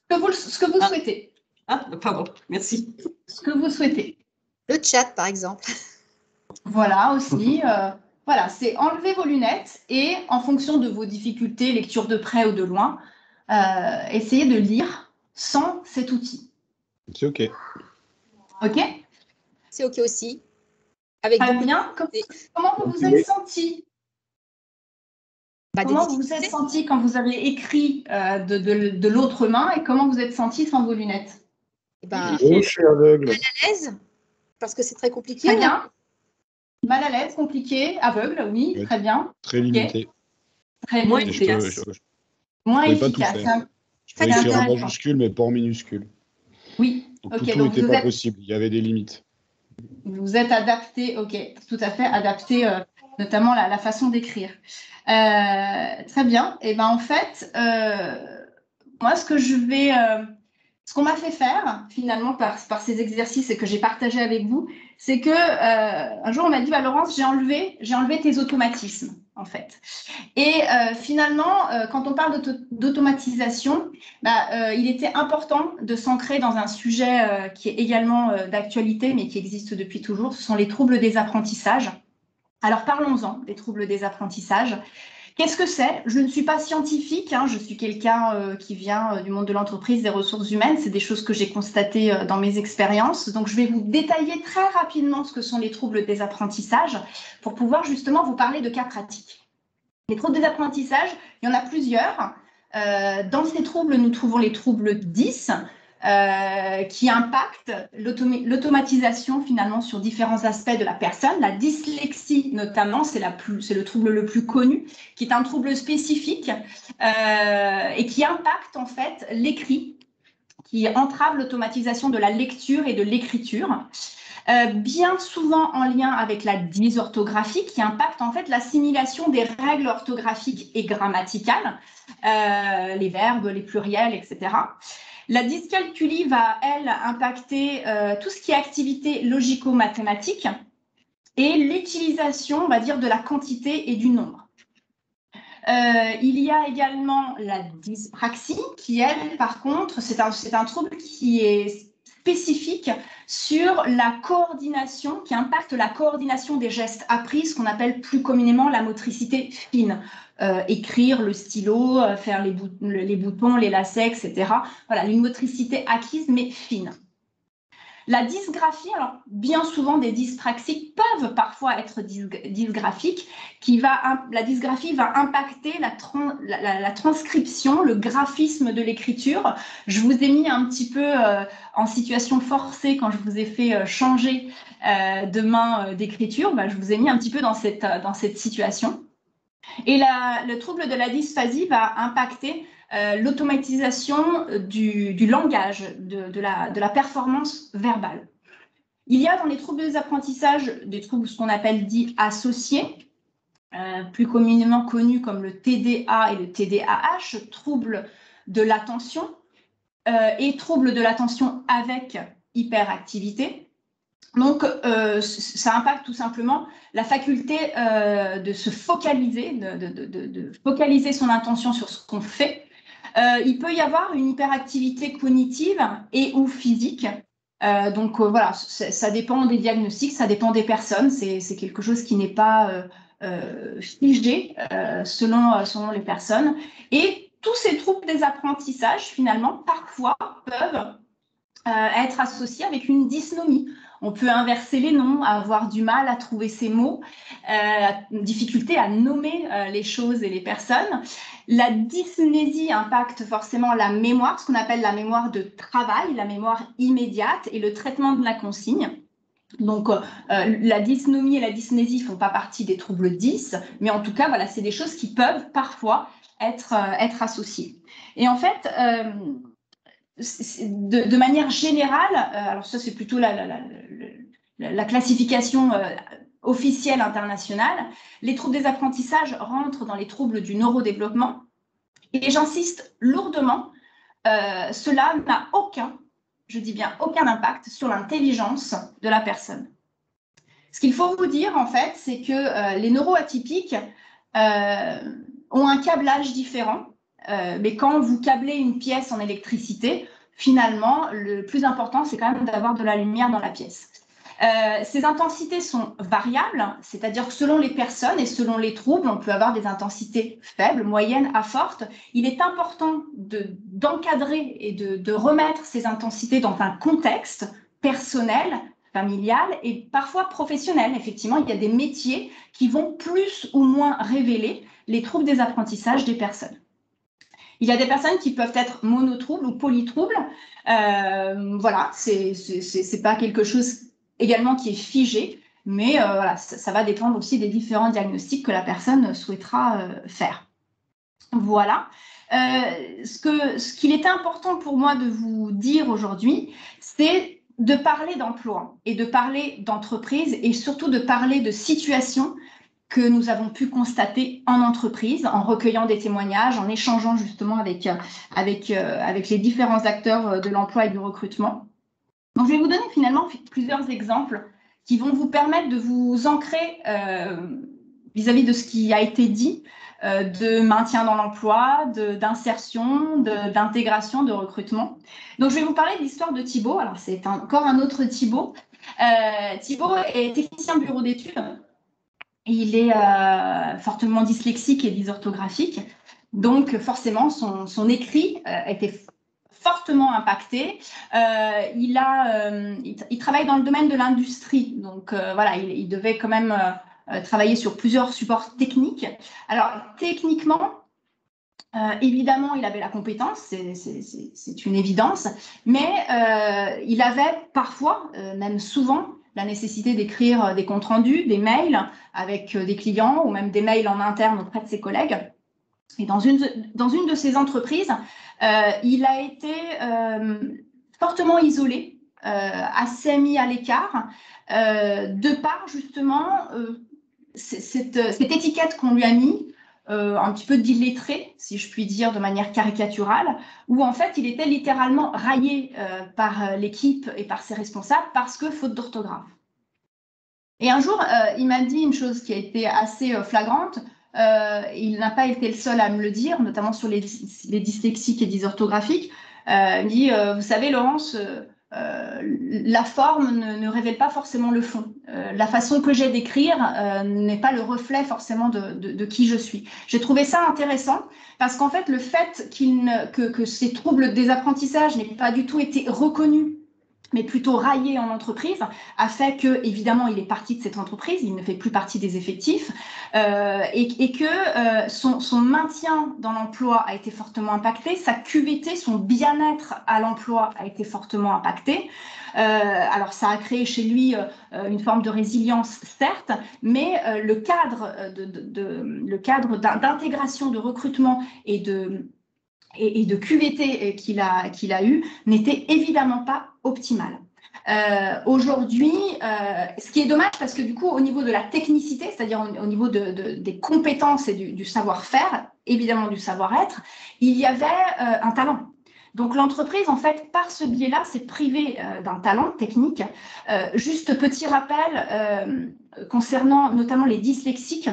Ce que vous souhaitez. Ah, pardon, merci. Ce que vous souhaitez. Le chat, par exemple. Voilà, aussi. Voilà, c'est enlever vos lunettes et en fonction de vos difficultés, lecture de près ou de loin, essayez de lire sans cet outil. C'est OK. OK? C'est OK aussi. Avec Très bien. Comment vous vous êtes senti? Comment vous vous êtes senti quand vous avez écrit de l'autre main et comment vous êtes senti sans vos lunettes? Je suis aveugle. Mal à l'aise, parce que c'est très compliqué. Très bien. Mal à l'aise, compliqué, aveugle, oui, Ouais, très bien. Très limité. Okay. Très Moins efficace. efficace. Moins Je pouvais pas efficace. tout faire. Je pouvais écrire en majuscule, mais pas en minuscule. Oui, donc, ok. tout n'était pas possible, il y avait des limites. Vous êtes adapté, ok, tout à fait adapté, notamment la façon d'écrire. Très bien. Et ben en fait, moi, ce qu'on m'a fait faire finalement par ces exercices et que j'ai partagé avec vous, c'est que un jour on m'a dit, bah, Laurence, j'ai enlevé tes automatismes en fait. Et finalement, quand on parle d'automatisation, il était important de s'ancrer dans un sujet qui est également d'actualité, mais qui existe depuis toujours. Ce sont les troubles des apprentissages. Alors parlons-en, des troubles des apprentissages. Qu'est-ce que c'est? Je ne suis pas scientifique, hein, je suis quelqu'un qui vient du monde de l'entreprise, des ressources humaines. C'est des choses que j'ai constatées dans mes expériences. Donc, je vais vous détailler très rapidement ce que sont les troubles des apprentissages pour pouvoir justement vous parler de cas pratiques. Les troubles des apprentissages, il y en a plusieurs. Dans ces troubles, nous trouvons les troubles 10, qui impactent l'automatisation finalement sur différents aspects de la personne. La dyslexie notamment, c'est le trouble le plus connu, qui est un trouble spécifique et qui impacte en fait l'écrit, qui entrave l'automatisation de la lecture et de l'écriture. Bien souvent en lien avec la dysorthographie, qui impacte en fait l'assimilation des règles orthographiques et grammaticales, les verbes, les pluriels, etc. La dyscalculie va, elle, impacter tout ce qui est activité logico-mathématique et l'utilisation, on va dire, de la quantité et du nombre. Il y a également la dyspraxie, qui, elle, par contre, c'est un trouble qui est spécifique sur la coordination, qui impacte la coordination des gestes appris, ce qu'on appelle plus communément la motricité fine. Écrire, le stylo, faire les boutons, les lacets, etc. Voilà, une motricité acquise, mais fine. La dysgraphie, alors bien souvent des dyspraxies peuvent parfois être dysgraphiques, la dysgraphie va impacter la transcription, le graphisme de l'écriture. Je vous ai mis un petit peu en situation forcée quand je vous ai fait changer de main d'écriture, je vous ai mis un petit peu dans cette situation. Et le trouble de la dysphasie va impacter l'automatisation du langage, de la performance verbale. Il y a dans les troubles des apprentissages des troubles ce qu'on appelle dits associés, plus communément connus comme le TDA et le TDAH, troubles de l'attention et troubles de l'attention avec hyperactivité. Donc, ça impacte tout simplement la faculté de se focaliser, de focaliser son attention sur ce qu'on fait. Il peut y avoir une hyperactivité cognitive et ou physique. Voilà, ça dépend des diagnostics, ça dépend des personnes. C'est quelque chose qui n'est pas figé selon les personnes. Et tous ces troubles des apprentissages, finalement, parfois peuvent être associés avec une dysnomie. On peut inverser les noms, avoir du mal à trouver ses mots, difficulté à nommer les choses et les personnes. La dysmnésie impacte forcément la mémoire, ce qu'on appelle la mémoire de travail, la mémoire immédiate et le traitement de la consigne. Donc, la dysnomie et la dysmnésie ne font pas partie des troubles 10, mais en tout cas, voilà, c'est des choses qui peuvent parfois être associées. Et en fait, de manière générale, alors ça c'est plutôt la classification officielle internationale, les troubles des apprentissages rentrent dans les troubles du neurodéveloppement et j'insiste lourdement, cela n'a je dis bien aucun impact sur l'intelligence de la personne. Ce qu'il faut vous dire en fait, c'est que les neuroatypiques ont un câblage différent. Mais quand vous câblez une pièce en électricité, finalement, le plus important, c'est quand même d'avoir de la lumière dans la pièce. Ces intensités sont variables, c'est-à-dire que selon les personnes et selon les troubles, on peut avoir des intensités faibles, moyennes à fortes. Il est important d'encadrer et de remettre ces intensités dans un contexte personnel, familial et parfois professionnel. Effectivement, il y a des métiers qui vont plus ou moins révéler les troubles des apprentissages des personnes. Il y a des personnes qui peuvent être monotroubles ou polytroubles. Voilà, c'est pas quelque chose également qui est figé, mais voilà, ça va dépendre aussi des différents diagnostics que la personne souhaitera faire. Voilà. Ce qu'il était important pour moi de vous dire aujourd'hui, c'est de parler d'emploi et de parler d'entreprise et surtout de parler de situations que nous avons pu constater en entreprise, en recueillant des témoignages, en échangeant justement avec les différents acteurs de l'emploi et du recrutement. Donc, je vais vous donner finalement plusieurs exemples qui vont vous permettre de vous ancrer vis-à-vis de ce qui a été dit, de maintien dans l'emploi, d'insertion, d'intégration, de recrutement. Donc, je vais vous parler de l'histoire de Thibaut. Alors, c'est encore un autre Thibaut. Thibaut est technicien bureau d'études. Il est fortement dyslexique et dysorthographique. Donc, forcément, son écrit était fortement impacté. Il travaille dans le domaine de l'industrie. Donc, voilà, il devait quand même travailler sur plusieurs supports techniques. Alors, techniquement, évidemment, il avait la compétence, c'est une évidence, mais il avait parfois, même souvent, la nécessité d'écrire des comptes rendus, des mails avec des clients ou même des mails en interne auprès de ses collègues. Et dans une de ces entreprises, il a été fortement isolé, assez mis à l'écart, de par justement cette étiquette qu'on lui a mis, un petit peu d'illettré, si je puis dire de manière caricaturale, où en fait il était littéralement raillé par l'équipe et par ses responsables parce que faute d'orthographe. Et un jour, il m'a dit une chose qui a été assez flagrante. il n'a pas été le seul à me le dire, notamment sur les dyslexiques et dysorthographiques. Il me dit, vous savez, Laurence, la forme ne révèle pas forcément le fond. La façon que j'ai d'écrire n'est pas le reflet forcément de qui je suis. J'ai trouvé ça intéressant parce qu'en fait, le fait que ces troubles des apprentissages n'aient pas du tout été reconnus, mais plutôt raillé en entreprise, a fait que, évidemment, il est parti de cette entreprise, il ne fait plus partie des effectifs, et que son maintien dans l'emploi a été fortement impacté, sa QVT, son bien-être à l'emploi a été fortement impacté. Alors, ça a créé chez lui une forme de résilience, certes, mais le cadre d'intégration, de recrutement et de QVT qu'il a eu n'était évidemment pas optimal. Aujourd'hui, ce qui est dommage parce que du coup, au niveau de la technicité, c'est-à-dire au niveau des compétences et du savoir-faire, évidemment du savoir-être, il y avait un talent. Donc l'entreprise, en fait, par ce biais-là, s'est privée d'un talent technique. Juste petit rappel concernant notamment les dyslexiques.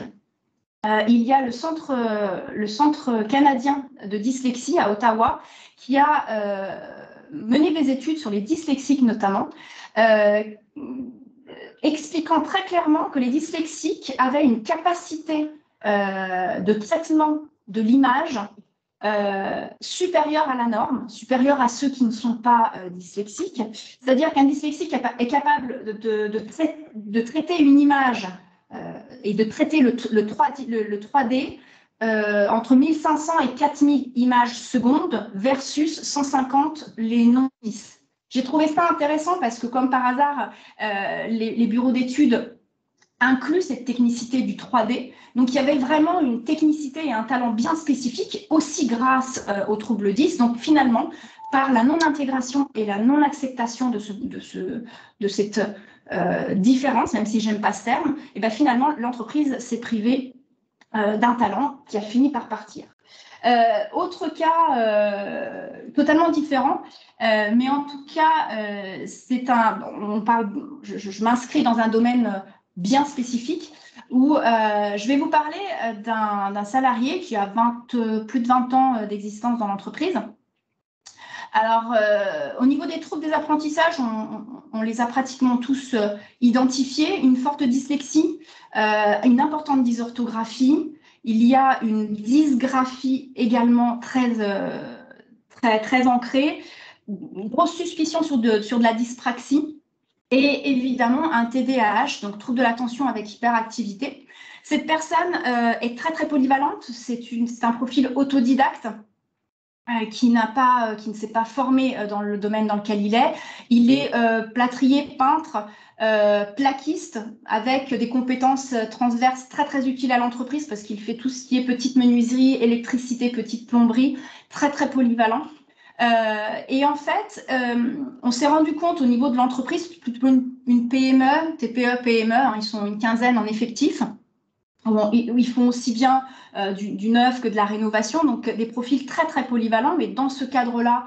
Il y a le centre canadien de dyslexie à Ottawa qui a mené des études sur les dyslexiques notamment, expliquant très clairement que les dyslexiques avaient une capacité de traitement de l'image supérieure à la norme, supérieure à ceux qui ne sont pas dyslexiques. C'est-à-dire qu'un dyslexique est capable de traiter une image et de traiter le 3D entre 1500 et 4000 images secondes versus 150 les non-dys. J'ai trouvé ça intéressant parce que, comme par hasard, les bureaux d'études incluent cette technicité du 3D. Donc, il y avait vraiment une technicité et un talent bien spécifique, aussi grâce aux troubles 10. Donc, finalement, par la non-intégration et la non-acceptation de cette différence, même si j'aime pas ce terme, et bien finalement, l'entreprise s'est privée d'un talent qui a fini par partir. Autre cas totalement différent, mais en tout cas, je m'inscris dans un domaine bien spécifique où je vais vous parler d'un salarié qui a plus de 20 ans d'existence dans l'entreprise. Alors, au niveau des troubles des apprentissages, on les a pratiquement tous identifiés. Une forte dyslexie, une importante dysorthographie. Il y a une dysgraphie également très ancrée. Une grosse suspicion sur de la dyspraxie. Et évidemment, un TDAH, donc trouble de l'attention avec hyperactivité. Cette personne est très, très polyvalente. C'est un profil autodidacte. Qui ne s'est pas formé dans le domaine dans lequel il est. Il est plâtrier, peintre, plaquiste, avec des compétences transverses très, très utiles à l'entreprise parce qu'il fait tout ce qui est petite menuiserie, électricité, petite plomberie, très, très polyvalent. Et en fait, on s'est rendu compte au niveau de l'entreprise, plutôt une PME, TPE, PME, hein, ils sont une quinzaine en effectif. Bon, ils font aussi bien du neuf que de la rénovation, donc des profils très, très polyvalents. Mais dans ce cadre-là,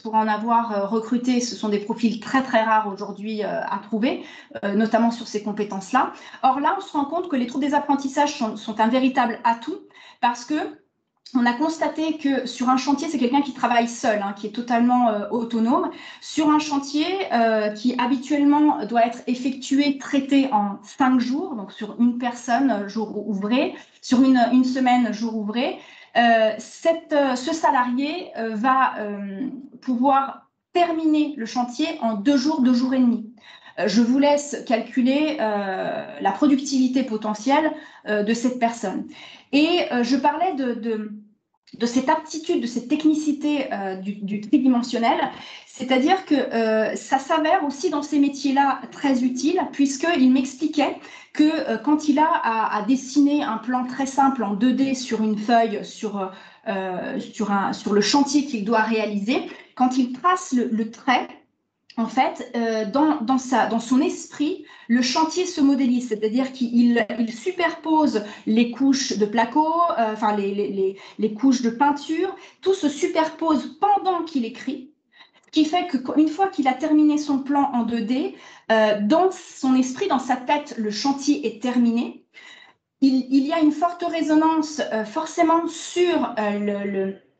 pour en avoir recruté, ce sont des profils très, très rares aujourd'hui à trouver, notamment sur ces compétences-là. Or là, on se rend compte que les troubles des apprentissages sont un véritable atout parce que on a constaté que sur un chantier, c'est quelqu'un qui travaille seul, hein, qui est totalement autonome. Sur un chantier qui habituellement doit être effectué, traité en 5 jours, donc sur une personne, jour ouvré, sur une semaine, jour ouvré, ce salarié va pouvoir terminer le chantier en 2 jours, 2 jours et demi. Je vous laisse calculer la productivité potentielle de cette personne. Et je parlais de cette aptitude, de cette technicité du tridimensionnel, c'est-à-dire que ça s'avère aussi dans ces métiers-là très utile, puisqu'il m'expliquait que quand il a à dessiner un plan très simple en 2D sur une feuille, sur le chantier qu'il doit réaliser, quand il trace le trait, en fait, dans son esprit, le chantier se modélise, c'est-à-dire qu'il superpose les couches de placo, les couches de peinture, tout se superpose pendant qu'il écrit, ce qui fait qu'une fois qu'il a terminé son plan en 2D, dans son esprit, dans sa tête, le chantier est terminé. il y a une forte résonance forcément sur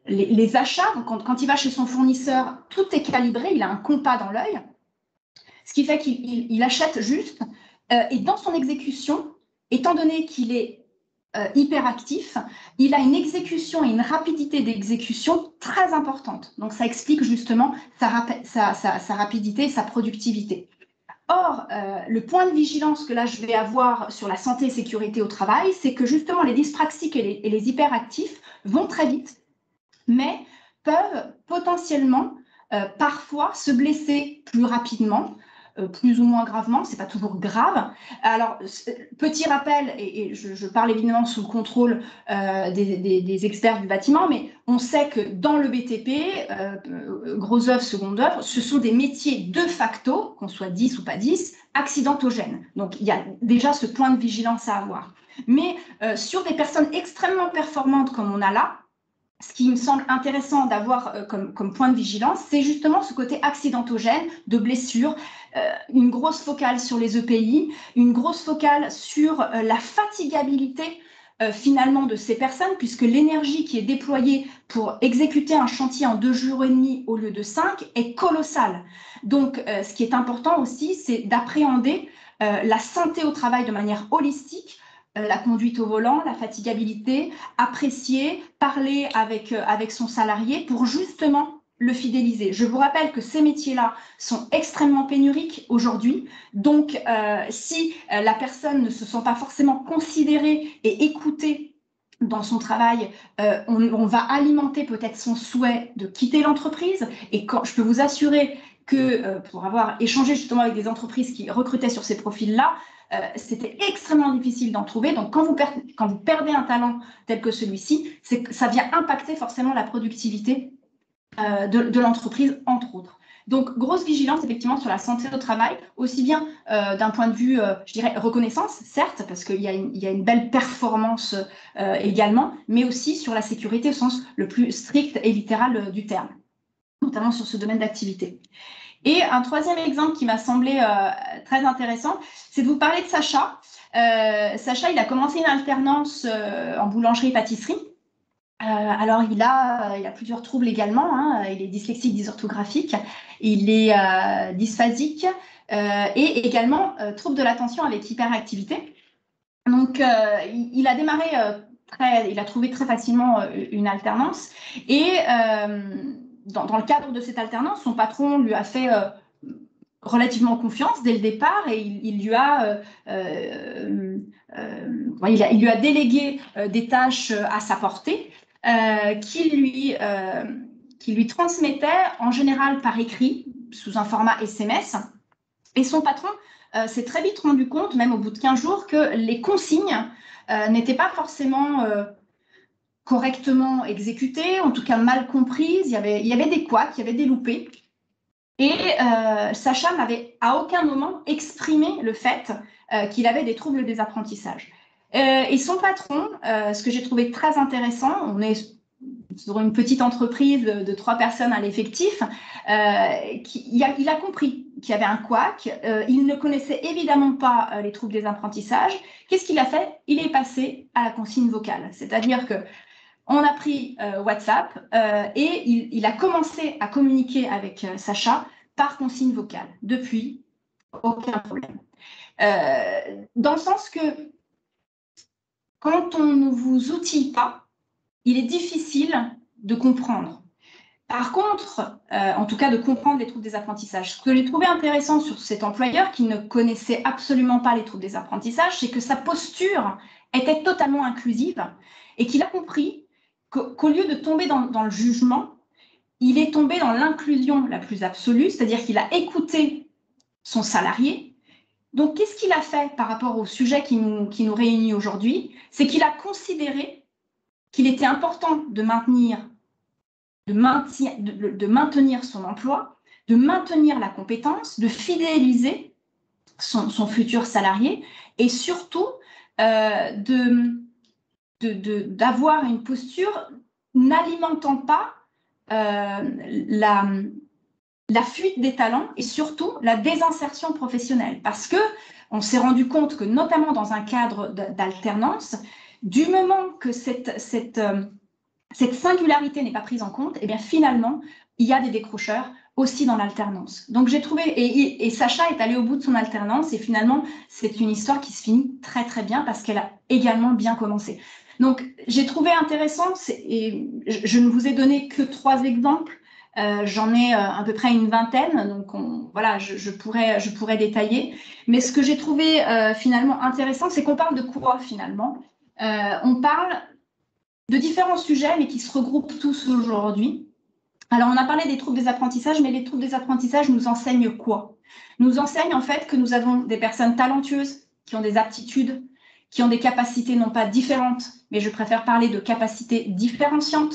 les achats. Donc, quand il va chez son fournisseur, tout est calibré, il a un compas dans l'œil, ce qui fait qu'il achète juste. Et dans son exécution, étant donné qu'il est hyperactif, il a une exécution et une rapidité d'exécution très importante. Donc, ça explique justement sa rapidité et sa productivité. Or, le point de vigilance que là, je vais avoir sur la santé et sécurité au travail, c'est que justement, les dyspraxiques et les hyperactifs vont très vite, mais peuvent potentiellement, parfois, se blesser plus rapidement, plus ou moins gravement, ce n'est pas toujours grave. Alors, petit rappel, et je parle évidemment sous le contrôle des experts du bâtiment, mais on sait que dans le BTP, gros œuvre, seconde œuvre, ce sont des métiers de facto, qu'on soit 10 ou pas 10, accidentogènes. Donc, il y a déjà ce point de vigilance à avoir. Mais sur des personnes extrêmement performantes comme on a là, ce qui me semble intéressant d'avoir comme point de vigilance, c'est justement ce côté accidentogène de blessures, une grosse focale sur les EPI, une grosse focale sur la fatigabilité finalement de ces personnes, puisque l'énergie qui est déployée pour exécuter un chantier en 2 jours et demi au lieu de 5 est colossale. Donc, ce qui est important aussi, c'est d'appréhender la santé au travail de manière holistique, la conduite au volant, la fatigabilité, apprécier, parler avec son salarié pour justement le fidéliser. Je vous rappelle que ces métiers-là sont extrêmement pénuriques aujourd'hui. Donc, si la personne ne se sent pas forcément considérée et écoutée dans son travail, on va alimenter peut-être son souhait de quitter l'entreprise. Et quand je peux vous assurer que pour avoir échangé justement avec des entreprises qui recrutaient sur ces profils-là, c'était extrêmement difficile d'en trouver. Donc, quand vous perdez un talent tel que celui-ci, ça vient impacter forcément la productivité de l'entreprise, entre autres. Donc, grosse vigilance, effectivement, sur la santé au travail, aussi bien d'un point de vue, je dirais, reconnaissance, certes, parce qu'il y a une belle performance également, mais aussi sur la sécurité au sens le plus strict et littéral du terme, notamment sur ce domaine d'activité. Et un troisième exemple qui m'a semblé très intéressant, c'est de vous parler de Sacha. Sacha, il a commencé une alternance en boulangerie-pâtisserie. Alors, il a plusieurs troubles également. Hein. Il est dyslexique, dysorthographique, il est dysphasique et également trouble de l'attention avec hyperactivité. Donc, il a démarré il a trouvé très facilement une alternance et dans le cadre de cette alternance, son patron lui a fait relativement confiance dès le départ et il lui a délégué des tâches à sa portée qui lui transmettait en général par écrit sous un format SMS. Et son patron s'est très vite rendu compte, même au bout de 15 jours, que les consignes n'étaient pas forcément correctement exécutées, en tout cas mal comprises. Il y avait des couacs, il y avait des loupés. Et Sacha n'avait à aucun moment exprimé le fait qu'il avait des troubles des apprentissages. Et son patron, ce que j'ai trouvé très intéressant, on est sur une petite entreprise de 3 personnes à l'effectif, il a compris qu'il y avait un couac. Il ne connaissait évidemment pas les troubles des apprentissages. Qu'est-ce qu'il a fait? Il est passé à la consigne vocale. C'est-à-dire qu'on a pris WhatsApp et il a commencé à communiquer avec Sacha par consigne vocale. Depuis, aucun problème. Dans le sens que quand on ne vous outille pas, il est difficile de comprendre. Par contre, en tout cas de comprendre les troubles des apprentissages. Ce que j'ai trouvé intéressant sur cet employeur qui ne connaissait absolument pas les troubles des apprentissages, c'est que sa posture était totalement inclusive et qu'il a compris qu'au lieu de tomber dans le jugement, il est tombé dans l'inclusion la plus absolue, c'est-à-dire qu'il a écouté son salarié. Donc, qu'est-ce qu'il a fait par rapport au sujet qui nous réunit aujourd'hui? C'est qu'il a considéré qu'il était important de maintenir son emploi, de maintenir la compétence, de fidéliser son futur salarié et surtout d'avoir une posture n'alimentant pas la fuite des talents et surtout la désinsertion professionnelle. Parce que on s'est rendu compte que, notamment dans un cadre d'alternance, du moment que cette singularité n'est pas prise en compte, eh bien finalement, il y a des décrocheurs aussi dans l'alternance. Donc j'ai trouvé, et Sacha est allé au bout de son alternance, et finalement, c'est une histoire qui se finit très très bien parce qu'elle a également bien commencé. Donc j'ai trouvé intéressant, et je ne vous ai donné que 3 exemples, j'en ai à peu près une vingtaine, donc voilà, je pourrais détailler. Mais ce que j'ai trouvé finalement intéressant, c'est qu'on parle de quoi finalement? On parle de différents sujets, mais qui se regroupent tous aujourd'hui. Alors, on a parlé des troubles des apprentissages, mais les troubles des apprentissages nous enseignent quoi? Nous enseignent en fait que nous avons des personnes talentueuses, qui ont des aptitudes, qui ont des capacités non pas différentes, mais je préfère parler de capacités différenciantes.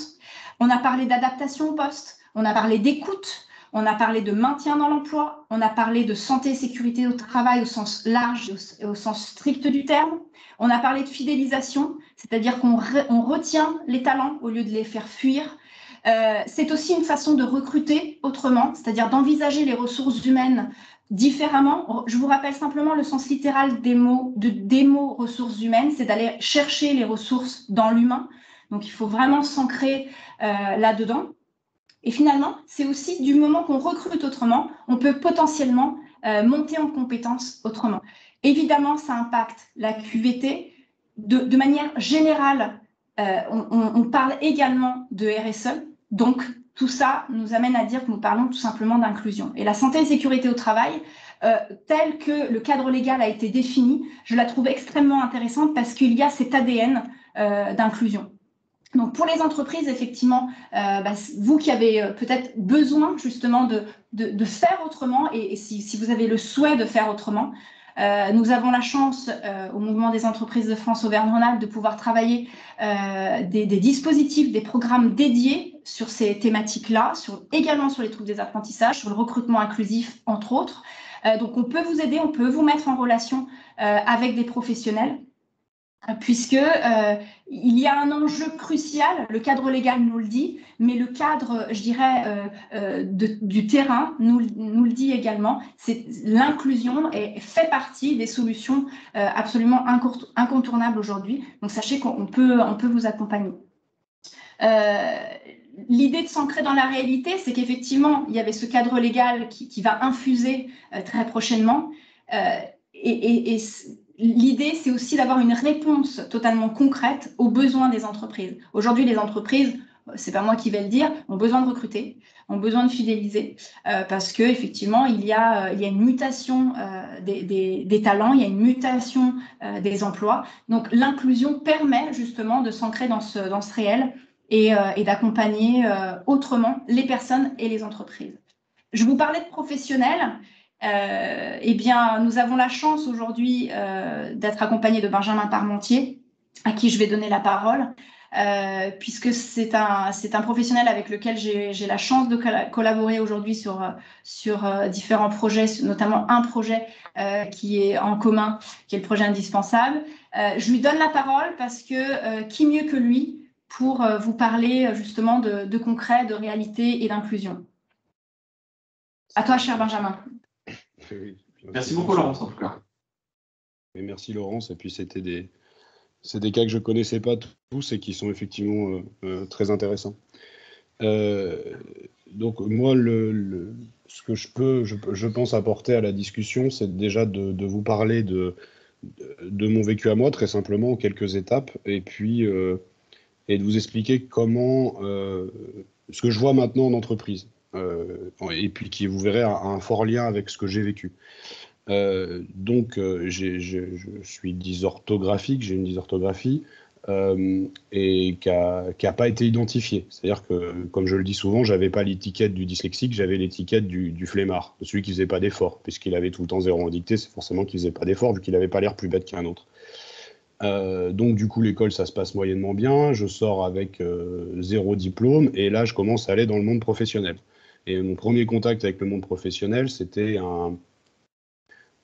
On a parlé d'adaptation au poste, on a parlé d'écoute, on a parlé de maintien dans l'emploi, on a parlé de santé et sécurité au travail au sens large et au sens strict du terme. On a parlé de fidélisation, c'est-à-dire qu'on retient les talents au lieu de les faire fuir. C'est aussi une façon de recruter autrement, c'est-à-dire d'envisager les ressources humaines différemment. Je vous rappelle simplement le sens littéral des mots ressources humaines, c'est d'aller chercher les ressources dans l'humain. Donc, il faut vraiment s'ancrer là-dedans. Et finalement, c'est aussi du moment qu'on recrute autrement, on peut potentiellement monter en compétences autrement. Évidemment, ça impacte la QVT. De manière générale, on parle également de RSE. Donc, tout ça nous amène à dire que nous parlons tout simplement d'inclusion. Et la santé et sécurité au travail, telle que le cadre légal a été défini, je la trouve extrêmement intéressante parce qu'il y a cet ADN d'inclusion. Donc, pour les entreprises, effectivement, vous qui avez peut-être besoin justement de faire autrement, et si vous avez le souhait de faire autrement, nous avons la chance au Mouvement des entreprises de France Auvergne-Rhône-Alpes de pouvoir travailler des dispositifs, des programmes dédiés sur ces thématiques-là, également sur les troubles des apprentissages, sur le recrutement inclusif, entre autres. Donc, on peut vous aider, on peut vous mettre en relation avec des professionnels, puisque il y a un enjeu crucial, le cadre légal nous le dit, mais le cadre, je dirais, du terrain nous le dit également, c'est l'inclusion et fait partie des solutions absolument incontournables aujourd'hui. Donc sachez qu'on peut vous accompagner. L'idée de s'ancrer dans la réalité, c'est qu'effectivement, il y avait ce cadre légal qui va infuser très prochainement, et l'idée, c'est aussi d'avoir une réponse totalement concrète aux besoins des entreprises. Aujourd'hui, les entreprises, c'est pas moi qui vais le dire, ont besoin de recruter, ont besoin de fidéliser, parce que effectivement, il y a une mutation des talents, il y a une mutation des emplois. Donc, l'inclusion permet justement de s'ancrer dans ce réel et d'accompagner autrement les personnes et les entreprises. Je vous parlais de professionnels. Eh bien, nous avons la chance aujourd'hui d'être accompagnés de Benjamin Parmentier, à qui je vais donner la parole, puisque c'est un professionnel avec lequel j'ai la chance de collaborer aujourd'hui sur différents projets, notamment un projet qui est en commun, qui est le projet indispensable. Je lui donne la parole parce que qui mieux que lui pour vous parler justement de concret, de réalité et d'inclusion. À toi, cher Benjamin. Oui, Merci beaucoup, Laurence, en tout cas. Et merci, Laurence. Et puis, c'est des cas que je ne connaissais pas tous et qui sont effectivement très intéressants. Donc, moi, ce que je pense apporter à la discussion, c'est déjà de vous parler de mon vécu à moi, très simplement, en quelques étapes, et puis et de vous expliquer comment ce que je vois maintenant en entreprise. Et puis qui, vous verrez, a un fort lien avec ce que j'ai vécu. Donc, je suis dysorthographique, j'ai une dysorthographie et qui a pas été identifiée. C'est-à-dire que, comme je le dis souvent, j'avais pas l'étiquette du dyslexique, j'avais l'étiquette du flemmard, de celui qui faisait pas d'effort, puisqu'il avait tout le temps 0 en dictée, c'est forcément qu'il faisait pas d'effort, vu qu'il avait pas l'air plus bête qu'un autre. Donc du coup l'école ça se passe moyennement bien, je sors avec 0 diplôme et là je commence à aller dans le monde professionnel. Et mon premier contact avec le monde professionnel, c'était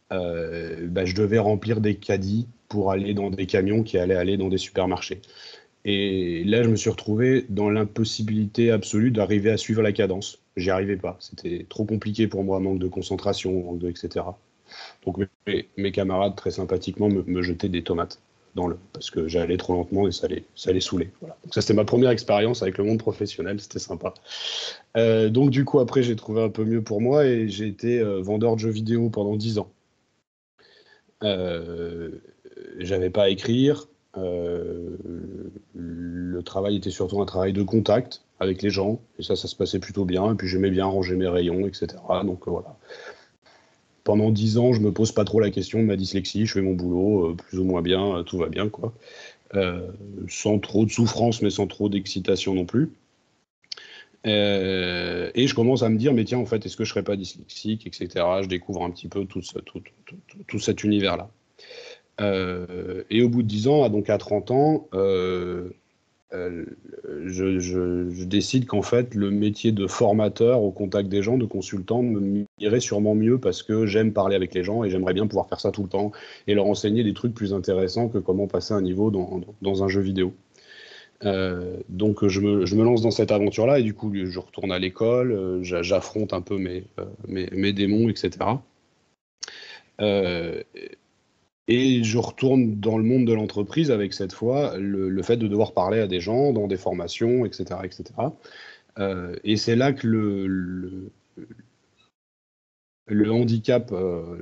je devais remplir des caddies pour aller dans des camions qui allaient aller dans des supermarchés. Et là, je me suis retrouvé dans l'impossibilité absolue d'arriver à suivre la cadence. J'y arrivais pas. C'était trop compliqué pour moi, manque de concentration, etc. Donc mes camarades, très sympathiquement, me jetaient des tomates parce que j'allais trop lentement et ça les saoulait. Voilà. Donc ça, c'était ma première expérience avec le monde professionnel, c'était sympa. Donc du coup, après, j'ai trouvé un peu mieux pour moi et j'ai été vendeur de jeux vidéo pendant 10 ans. J'avais pas à écrire. Le travail était surtout un travail de contact avec les gens, et ça se passait plutôt bien, et puis j'aimais bien ranger mes rayons, etc. Donc voilà. Pendant 10 ans, je me pose pas trop la question de ma dyslexie, je fais mon boulot, plus ou moins bien, tout va bien, quoi. Sans trop de souffrance, mais sans trop d'excitation non plus. Et je commence à me dire, mais tiens, en fait, est-ce que je serais pas dyslexique, etc. Je découvre un petit peu tout cet univers-là. Et au bout de 10 ans, donc à 30 ans, je décide qu'en fait, le métier de formateur au contact des gens, de consultant, me irait sûrement mieux parce que j'aime parler avec les gens et j'aimerais bien pouvoir faire ça tout le temps et leur enseigner des trucs plus intéressants que comment passer un niveau dans un jeu vidéo. Donc je me lance dans cette aventure-là et du coup, je retourne à l'école, j'affronte un peu mes démons, etc. Et je retourne dans le monde de l'entreprise avec cette fois le fait de devoir parler à des gens dans des formations, etc. etc. Et c'est là que le handicap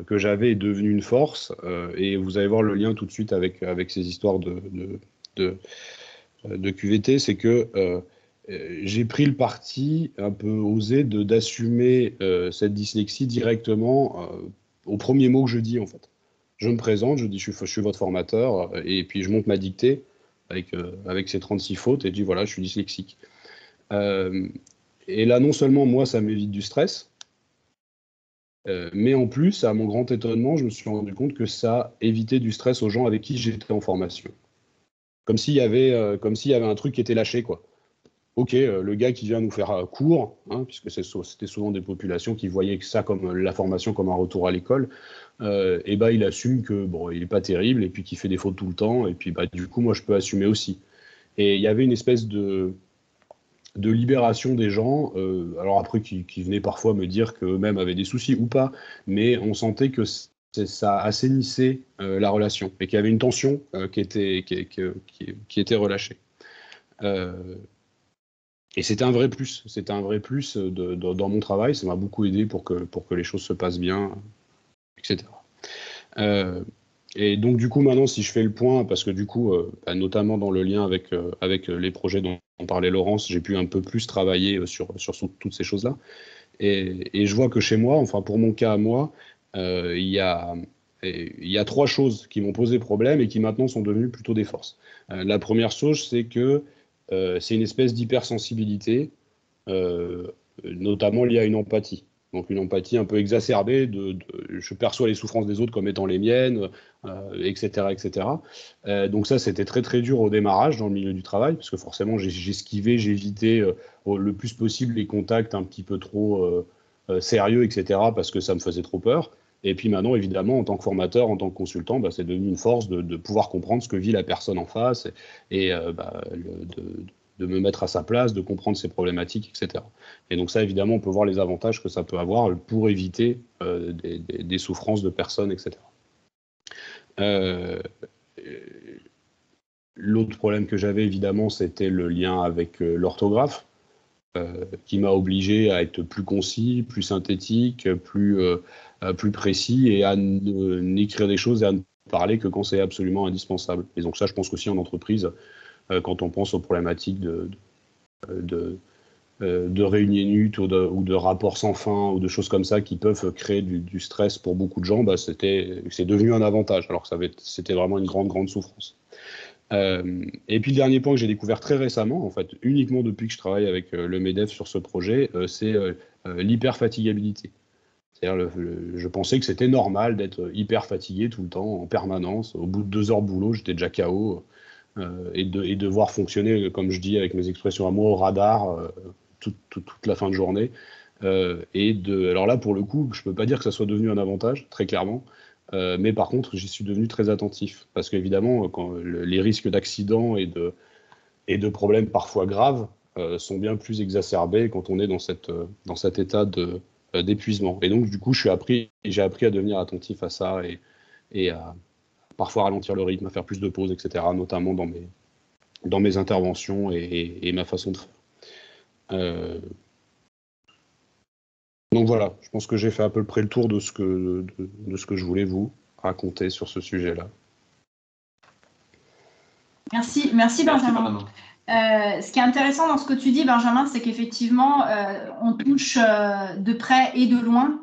que j'avais est devenu une force. Et vous allez voir le lien tout de suite avec ces histoires de QVT, c'est que j'ai pris le parti un peu osé d'assumer cette dyslexie directement au premier mot que je dis en fait. Je me présente, je dis je suis votre formateur, et puis je monte ma dictée avec ces 36 fautes, et je dis voilà, je suis dyslexique. Et là, non seulement moi, ça m'évite du stress, mais en plus, à mon grand étonnement, je me suis rendu compte que ça évitait du stress aux gens avec qui j'étais en formation. Comme s'il y avait un truc qui était lâché, quoi. Ok, le gars qui vient nous faire cours, hein, puisque c'était souvent des populations qui voyaient ça comme la formation comme un retour à l'école, et ben il assume que bon, il est pas terrible et puis qu'il fait des fautes tout le temps, et puis bah du coup moi je peux assumer aussi. Et il y avait une espèce de libération des gens, alors après qui venaient parfois me dire qu'eux-mêmes avaient des soucis ou pas, mais on sentait que ça assainissait la relation et qu'il y avait une tension qui était relâchée. Et c'était un vrai plus. C'était un vrai plus dans mon travail. Ça m'a beaucoup aidé pour que les choses se passent bien, etc. Et donc, du coup, maintenant, si je fais le point, parce que du coup, notamment dans le lien avec les projets dont parlait Laurence, j'ai pu un peu plus travailler sur toutes ces choses-là. Et je vois que chez moi, enfin, pour mon cas à moi, il y a 3 choses qui m'ont posé problème et qui maintenant sont devenues plutôt des forces. La première chose, c'est que c'est une espèce d'hypersensibilité, notamment liée à une empathie. Donc une empathie un peu exacerbée, je perçois les souffrances des autres comme étant les miennes, etc. etc. Donc ça, c'était très très dur au démarrage dans le milieu du travail, parce que forcément, j'esquivais, j'évitais le plus possible les contacts un petit peu trop sérieux, etc., parce que ça me faisait trop peur. Et puis maintenant, évidemment, en tant que formateur, en tant que consultant, c'est devenu une force de pouvoir comprendre ce que vit la personne en face et de me mettre à sa place, de comprendre ses problématiques, etc. Et donc ça, évidemment, on peut voir les avantages que ça peut avoir pour éviter des souffrances de personnes, etc. L'autre problème que j'avais, évidemment, c'était le lien avec l'orthographe, qui m'a obligé à être plus concis, plus synthétique, plus précis et à n'écrire des choses et à ne parler que quand c'est absolument indispensable. Et donc ça, je pense qu'aussi en entreprise, quand on pense aux problématiques de réunions ou de rapports sans fin ou de choses comme ça qui peuvent créer du stress pour beaucoup de gens, c'est devenu un avantage, alors que c'était vraiment une grande souffrance. Et puis le dernier point que j'ai découvert très récemment, en fait, uniquement depuis que je travaille avec le MEDEF sur ce projet, c'est l'hyperfatigabilité. C'est-à-dire, je pensais que c'était normal d'être hyper fatigué tout le temps, en permanence. Au bout de 2 heures de boulot, j'étais déjà KO. Et devoir fonctionner, comme je dis avec mes expressions à moi, au radar toute la fin de journée. Alors là, pour le coup, je ne peux pas dire que ça soit devenu un avantage, très clairement. Mais par contre, j'y suis devenu très attentif. Parce qu'évidemment, les risques d'accidents et de problèmes parfois graves sont bien plus exacerbées quand on est dans cet état d'épuisement. Et donc, du coup, j'ai appris à devenir attentif à ça et à parfois ralentir le rythme, à faire plus de pauses, etc., notamment dans mes interventions et ma façon de faire. Donc voilà, je pense que j'ai fait à peu près le tour de ce que je voulais vous raconter sur ce sujet-là. Merci Benjamin. Ce qui est intéressant dans ce que tu dis, Benjamin, c'est qu'effectivement, on touche de près et de loin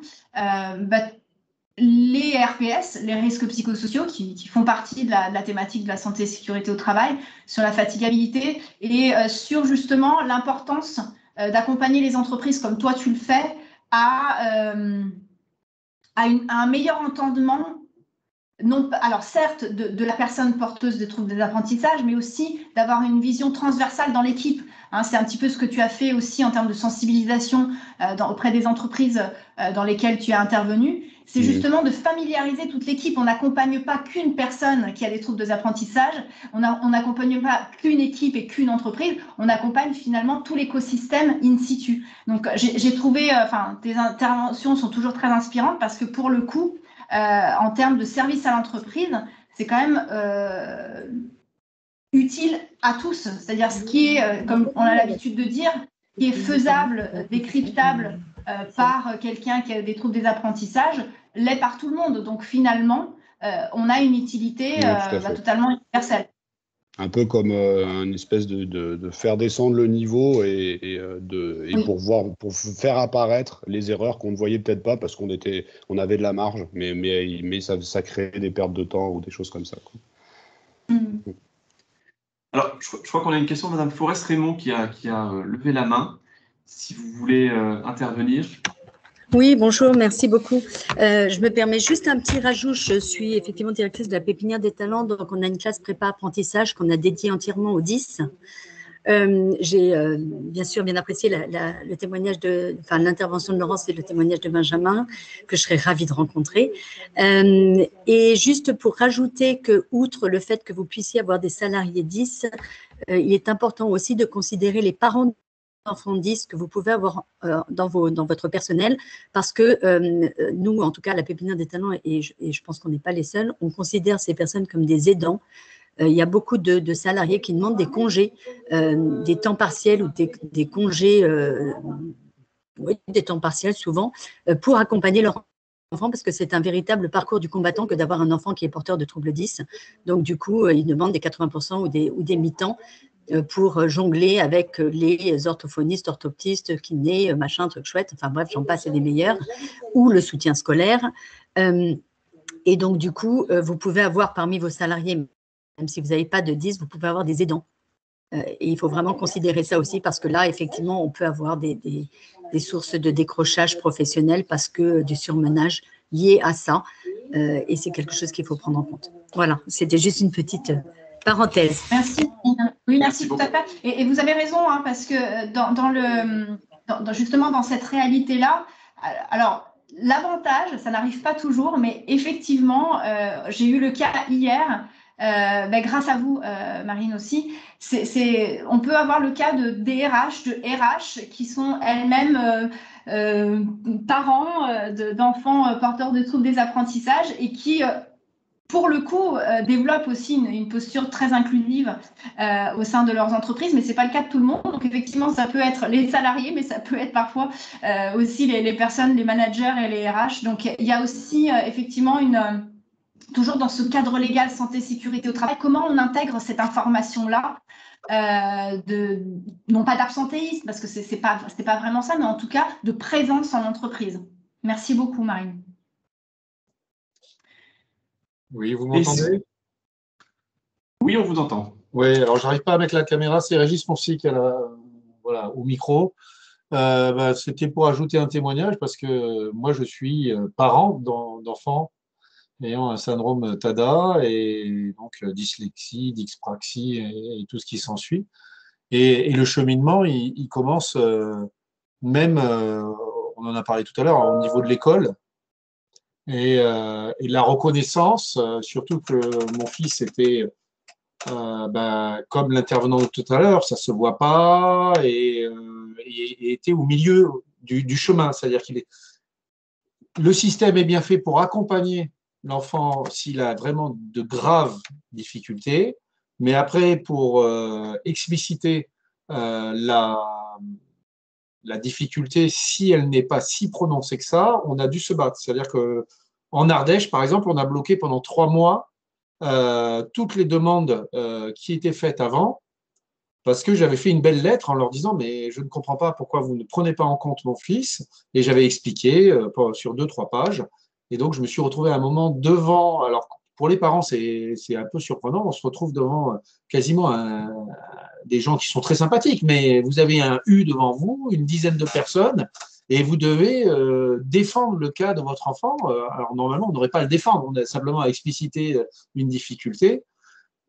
les RPS, les risques psychosociaux, qui font partie de la thématique de la santé et sécurité au travail, sur la fatigabilité et sur justement l'importance d'accompagner les entreprises comme toi tu le fais à un meilleur entendement. Non, alors certes, de la personne porteuse de troubles des apprentissages, mais aussi d'avoir une vision transversale dans l'équipe. Hein, c'est un petit peu ce que tu as fait aussi en termes de sensibilisation auprès des entreprises dans lesquelles tu as intervenu. C'est justement de familiariser toute l'équipe. On n'accompagne pas qu'une personne qui a des troubles des apprentissages, on n'accompagne pas qu'une équipe et qu'une entreprise, on accompagne finalement tout l'écosystème in situ. Donc j'ai trouvé, tes interventions sont toujours très inspirantes parce que pour le coup, en termes de service à l'entreprise, c'est quand même utile à tous. C'est-à-dire ce qui est, comme on a l'habitude de dire, qui est faisable, décryptable par quelqu'un qui a des troubles des apprentissages, l'est par tout le monde. Donc finalement, on a une utilité totalement universelle. Un peu comme une espèce de faire descendre le niveau pour faire apparaître les erreurs qu'on ne voyait peut-être pas parce qu'on avait de la marge, mais ça créait des pertes de temps ou des choses comme ça, quoi. Alors, je crois qu'on a une question de Mme Forest Raymond qui a levé la main. Si vous voulez intervenir. Oui, bonjour, merci beaucoup. Je me permets juste un petit rajout. Je suis effectivement directrice de la Pépinière des Talents, donc on a une classe prépa-apprentissage qu'on a dédiée entièrement aux 10. J'ai bien sûr bien apprécié le témoignage l'intervention de Laurence et le témoignage de Benjamin, que je serais ravie de rencontrer. Et juste pour rajouter que, outre le fait que vous puissiez avoir des salariés 10, il est important aussi de considérer les parents d'enfants 10 que vous pouvez avoir dans votre personnel, parce que nous, en tout cas, à la Pépinière des Talents, et je pense qu'on n'est pas les seuls, on considère ces personnes comme des aidants. Il y a beaucoup de salariés qui demandent des congés, des temps partiels ou des congés, des temps partiels souvent, pour accompagner leur enfant, parce que c'est un véritable parcours du combattant que d'avoir un enfant qui est porteur de troubles 10. Donc, du coup, ils demandent des 80% ou des mi-temps pour jongler avec les orthophonistes, orthoptistes, kinés, machin, truc chouette, enfin bref, j'en passe et des meilleurs, ou le soutien scolaire. Et donc, du coup, vous pouvez avoir parmi vos salariés, même si vous n'avez pas de 10, vous pouvez avoir des aidants. Et il faut vraiment considérer ça aussi parce que là, effectivement, on peut avoir des sources de décrochage professionnel parce que du surmenage lié à ça. Et c'est quelque chose qu'il faut prendre en compte. Voilà, c'était juste une petite parenthèse. Merci. Oui, merci tout à fait. Et vous avez raison, hein, parce que justement dans cette réalité-là, alors l'avantage, ça n'arrive pas toujours, mais effectivement, j'ai eu le cas hier, grâce à vous, Marine aussi, on peut avoir le cas de DRH, de RH, qui sont elles-mêmes parents d'enfants porteurs de troubles des apprentissages et qui pour le coup, développent aussi une posture très inclusive au sein de leurs entreprises, mais ce n'est pas le cas de tout le monde. Donc, effectivement, ça peut être les salariés, mais ça peut être parfois aussi les personnes, les managers et les RH. Donc, il y a aussi effectivement toujours dans ce cadre légal santé-sécurité au travail, comment on intègre cette information-là non pas d'absentéisme, parce que c'est pas vraiment ça, mais en tout cas de présence en entreprise. Merci beaucoup, Marine. Oui, vous m'entendez? Oui, on vous entend. Oui, alors je n'arrive pas à mettre la caméra, c'est Régis Foncy qui a au micro. C'était pour ajouter un témoignage parce que moi je suis parent d'enfants ayant un syndrome TADA et donc dyslexie, dyspraxie et tout ce qui s'ensuit. Et le cheminement, il commence même, on en a parlé tout à l'heure, au niveau de l'école. Et la reconnaissance, surtout que mon fils était comme l'intervenant de tout à l'heure, ça ne se voit pas et était au milieu du chemin. C'est-à-dire le système est bien fait pour accompagner l'enfant s'il a vraiment de graves difficultés, mais après, pour expliciter la difficulté, si elle n'est pas si prononcée que ça, on a dû se battre. C'est-à-dire qu'en Ardèche, par exemple, on a bloqué pendant 3 mois toutes les demandes qui étaient faites avant, parce que j'avais fait une belle lettre en leur disant mais je ne comprends pas pourquoi vous ne prenez pas en compte mon fils, et j'avais expliqué sur 2-3 pages, et donc je me suis retrouvé à un moment devant, alors pour les parents c'est un peu surprenant, on se retrouve devant quasiment des gens qui sont très sympathiques, mais vous avez un U devant vous, une dizaine de personnes, et vous devez défendre le cas de votre enfant. Alors normalement on n'aurait pas à le défendre, on a simplement à expliciter une difficulté.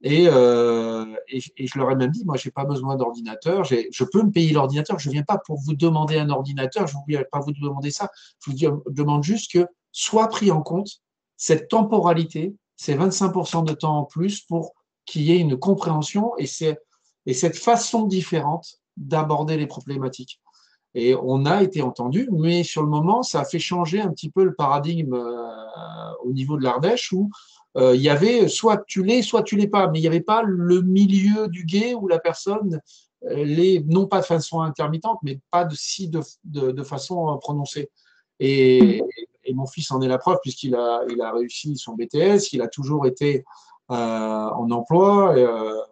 Et je leur ai même dit, moi, je n'ai pas besoin d'ordinateur, je peux me payer l'ordinateur, je ne viens pas pour vous demander un ordinateur, je ne viens pas vous demander ça, je vous demande juste que soit pris en compte cette temporalité, ces 25% de temps en plus pour qu'il y ait une compréhension et cette façon différente d'aborder les problématiques. Et on a été entendu, mais sur le moment, ça a fait changer un petit peu le paradigme au niveau de l'Ardèche où il y avait soit tu l'es, soit tu l'es pas, mais il n'y avait pas le milieu du gué où la personne l'est, non pas de façon intermittente, mais pas de façon prononcée. Et mon fils en est la preuve, puisqu'il a réussi son BTS, il a toujours été en emploi,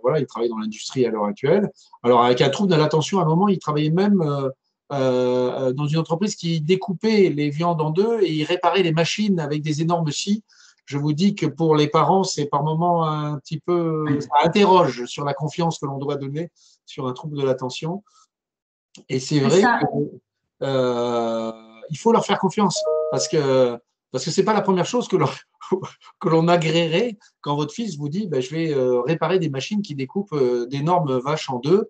voilà, il travaille dans l'industrie à l'heure actuelle. Alors, avec un trouble de l'attention, à un moment, il travaillait même dans une entreprise qui découpait les viandes en deux et il réparait les machines avec des énormes scies. Je vous dis que pour les parents, c'est par moments un petit peu, ça interroge sur la confiance que l'on doit donner sur un trouble de l'attention. Et c'est vrai qu'il faut leur faire confiance parce que c'est pas la première chose que l'on agréerait quand votre fils vous dit je vais réparer des machines qui découpent d'énormes vaches en deux,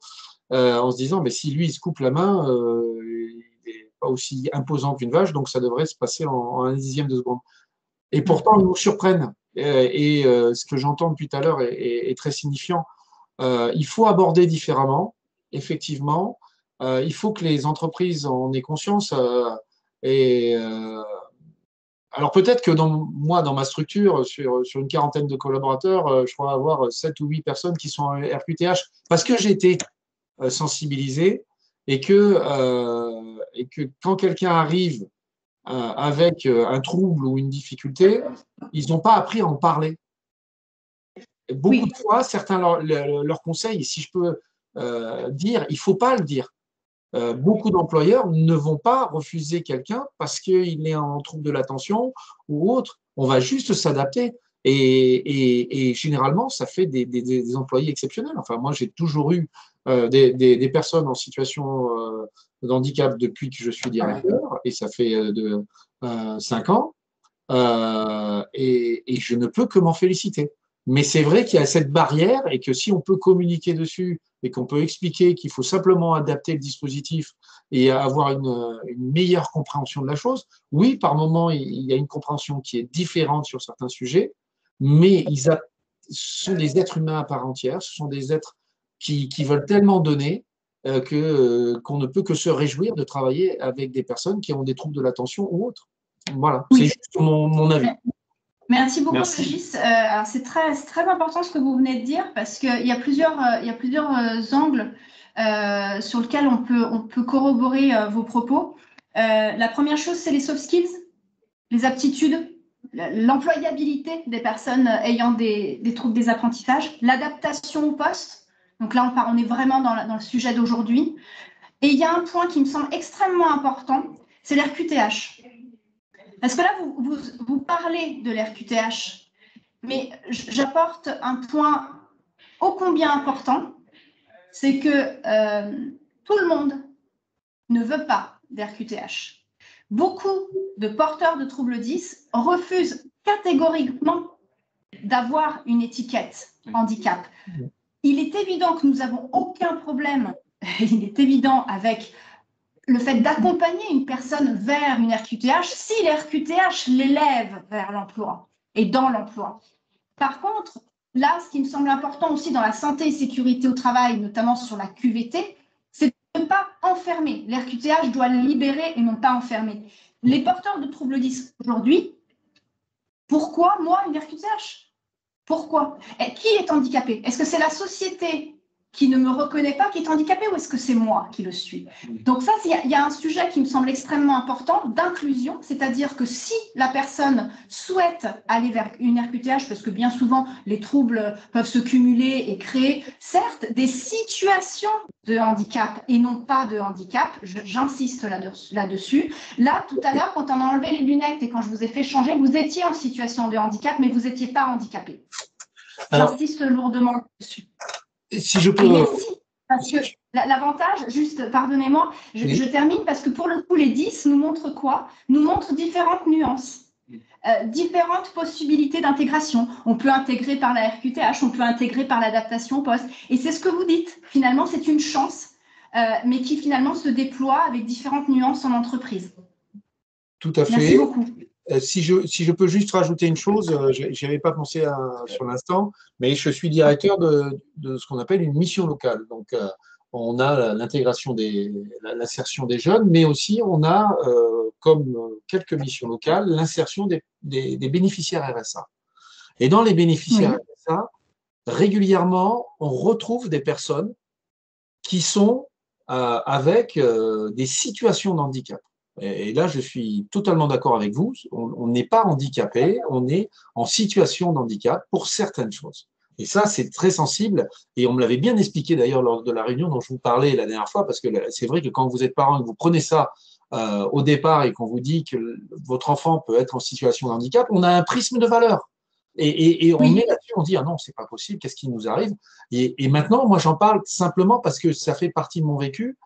en se disant mais si lui il se coupe la main, il n'est pas aussi imposant qu'une vache, donc ça devrait se passer en un dixième de seconde. Et pourtant, ils nous surprennent. Et ce que j'entends depuis tout à l'heure est très signifiant. Il faut aborder différemment, effectivement. Il faut que les entreprises en aient conscience. Alors peut-être que dans ma structure, sur une quarantaine de collaborateurs, je crois avoir 7 ou 8 personnes qui sont en RQTH, parce que j'ai été sensibilisé et que quand quelqu'un arrive avec un trouble ou une difficulté, ils n'ont pas appris à en parler. Beaucoup de fois, certains leur conseillent, si je peux dire, il ne faut pas le dire. Beaucoup d'employeurs ne vont pas refuser quelqu'un parce qu'il est en trouble de l'attention ou autre. On va juste s'adapter. Et généralement, ça fait des employés exceptionnels. Enfin, moi, j'ai toujours eu des personnes en situation de handicap depuis que je suis directeur, et ça fait 5 ans, et je ne peux que m'en féliciter. Mais c'est vrai qu'il y a cette barrière et que si on peut communiquer dessus et qu'on peut expliquer qu'il faut simplement adapter le dispositif et avoir une meilleure compréhension de la chose, oui, par moment, il y a une compréhension qui est différente sur certains sujets, mais ce sont des êtres humains à part entière, ce sont des êtres qui veulent tellement donner qu'on ne peut que se réjouir de travailler avec des personnes qui ont des troubles de l'attention ou autres. Voilà, c'est juste mon avis. Merci beaucoup, Régis. Alors c'est très important ce que vous venez de dire parce qu'il y a plusieurs angles sur lesquels on peut corroborer vos propos. La première chose, c'est les soft skills, les aptitudes, l'employabilité des personnes ayant des troubles des apprentissages, l'adaptation au poste. Donc là, on est vraiment dans le sujet d'aujourd'hui. Et il y a un point qui me semble extrêmement important, c'est l'RQTH. Parce que là, vous parlez de l'RQTH, mais j'apporte un point ô combien important, c'est que tout le monde ne veut pas d'RQTH. Beaucoup de porteurs de troubles 10 refusent catégoriquement d'avoir une étiquette handicap. Il est évident que nous n'avons aucun problème, il est évident avec le fait d'accompagner une personne vers une RQTH si l'RQTH l'élève vers l'emploi et dans l'emploi. Par contre, là, ce qui me semble important aussi dans la santé et sécurité au travail, notamment sur la QVT, c'est de ne pas enfermer. L'RQTH doit libérer et non pas enfermer. Les porteurs de troubles 10 aujourd'hui, pourquoi moi une RQTH? Pourquoi? Et qui est handicapé? Est-ce que c'est la société qui ne me reconnaît pas qui est handicapé ou est-ce que c'est moi qui le suis? Donc ça, il y a un sujet qui me semble extrêmement important d'inclusion, c'est-à-dire que si la personne souhaite aller vers une RQTH, parce que bien souvent les troubles peuvent se cumuler et créer, certes, des situations de handicap et non pas de handicap, j'insiste là-dessus. Là, tout à l'heure, quand on a enlevé les lunettes et quand je vous ai fait changer, vous étiez en situation de handicap, mais vous n'étiez pas handicapé. J'insiste lourdement là-dessus. Si je peux… Merci, parce que l'avantage, juste, pardonnez-moi, je termine parce que pour le coup, les 10 nous montrent quoi? Nous montrent différentes nuances, différentes possibilités d'intégration. On peut intégrer par la RQTH, on peut intégrer par l'adaptation au poste. Et c'est ce que vous dites. Finalement, c'est une chance, mais qui finalement se déploie avec différentes nuances en entreprise. Tout à fait. Merci beaucoup. Si je peux juste rajouter une chose, je n'avais pas pensé sur l'instant, mais je suis directeur de ce qu'on appelle une mission locale. Donc, on a l'intégration l'insertion des jeunes, mais aussi on a, comme quelques missions locales, l'insertion des bénéficiaires RSA. Et dans les bénéficiaires RSA, régulièrement, on retrouve des personnes qui sont avec des situations de handicap. Et là, je suis totalement d'accord avec vous. On n'est pas handicapé, on est en situation de handicap pour certaines choses. Et ça, c'est très sensible. Et on me l'avait bien expliqué d'ailleurs lors de la réunion dont je vous parlais la dernière fois, parce que c'est vrai que quand vous êtes parent et que vous prenez ça au départ et qu'on vous dit que votre enfant peut être en situation de handicap, on a un prisme de valeur. Et on met là-dessus, on dit ah non, c'est pas possible, qu'est-ce qui nous arrive? Et maintenant, moi, j'en parle simplement parce que ça fait partie de mon vécu.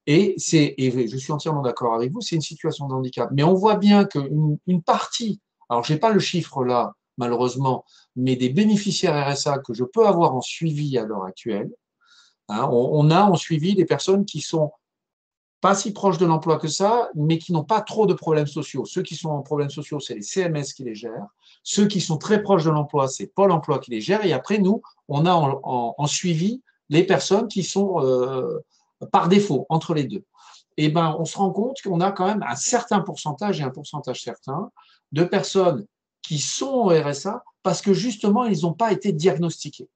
Et je suis entièrement d'accord avec vous, c'est une situation de handicap. Mais on voit bien qu'une partie, alors je n'ai pas le chiffre là, malheureusement, mais des bénéficiaires RSA que je peux avoir en suivi à l'heure actuelle, hein, on a en suivi des personnes qui sont pas si proches de l'emploi que ça, mais qui n'ont pas trop de problèmes sociaux. Ceux qui sont en problèmes sociaux, c'est les CMS qui les gèrent. Ceux qui sont très proches de l'emploi, c'est Pôle emploi qui les gère. Et après, nous, on a en suivi les personnes qui sont par défaut entre les deux. Et ben, on se rend compte qu'on a quand même un certain pourcentage et un pourcentage certain de personnes qui sont au RSA parce que justement, ils n'ont pas été diagnostiqués.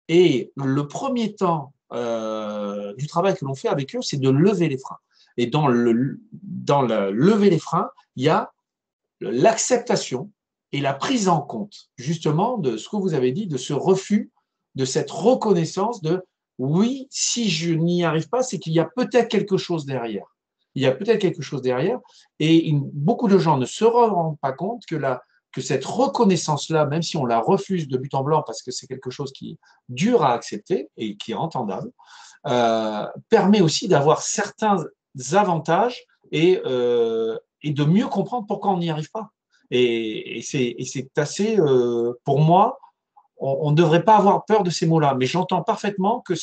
Et le premier temps du travail que l'on fait avec eux, c'est de lever les freins. Et dans lever les freins, il y a l'acceptation et la prise en compte, justement, de ce que vous avez dit, de ce refus, de cette reconnaissance de oui, si je n'y arrive pas, c'est qu'il y a peut-être quelque chose derrière. Il y a peut-être quelque chose derrière. Et beaucoup de gens ne se rendent pas compte que cette reconnaissance-là, même si on la refuse de but en blanc parce que c'est quelque chose qui est dur à accepter et qui est entendable, permet aussi d'avoir certains avantages et de mieux comprendre pourquoi on n'y arrive pas. Et c'est assez, pour moi, on ne devrait pas avoir peur de ces mots-là, mais j'entends parfaitement que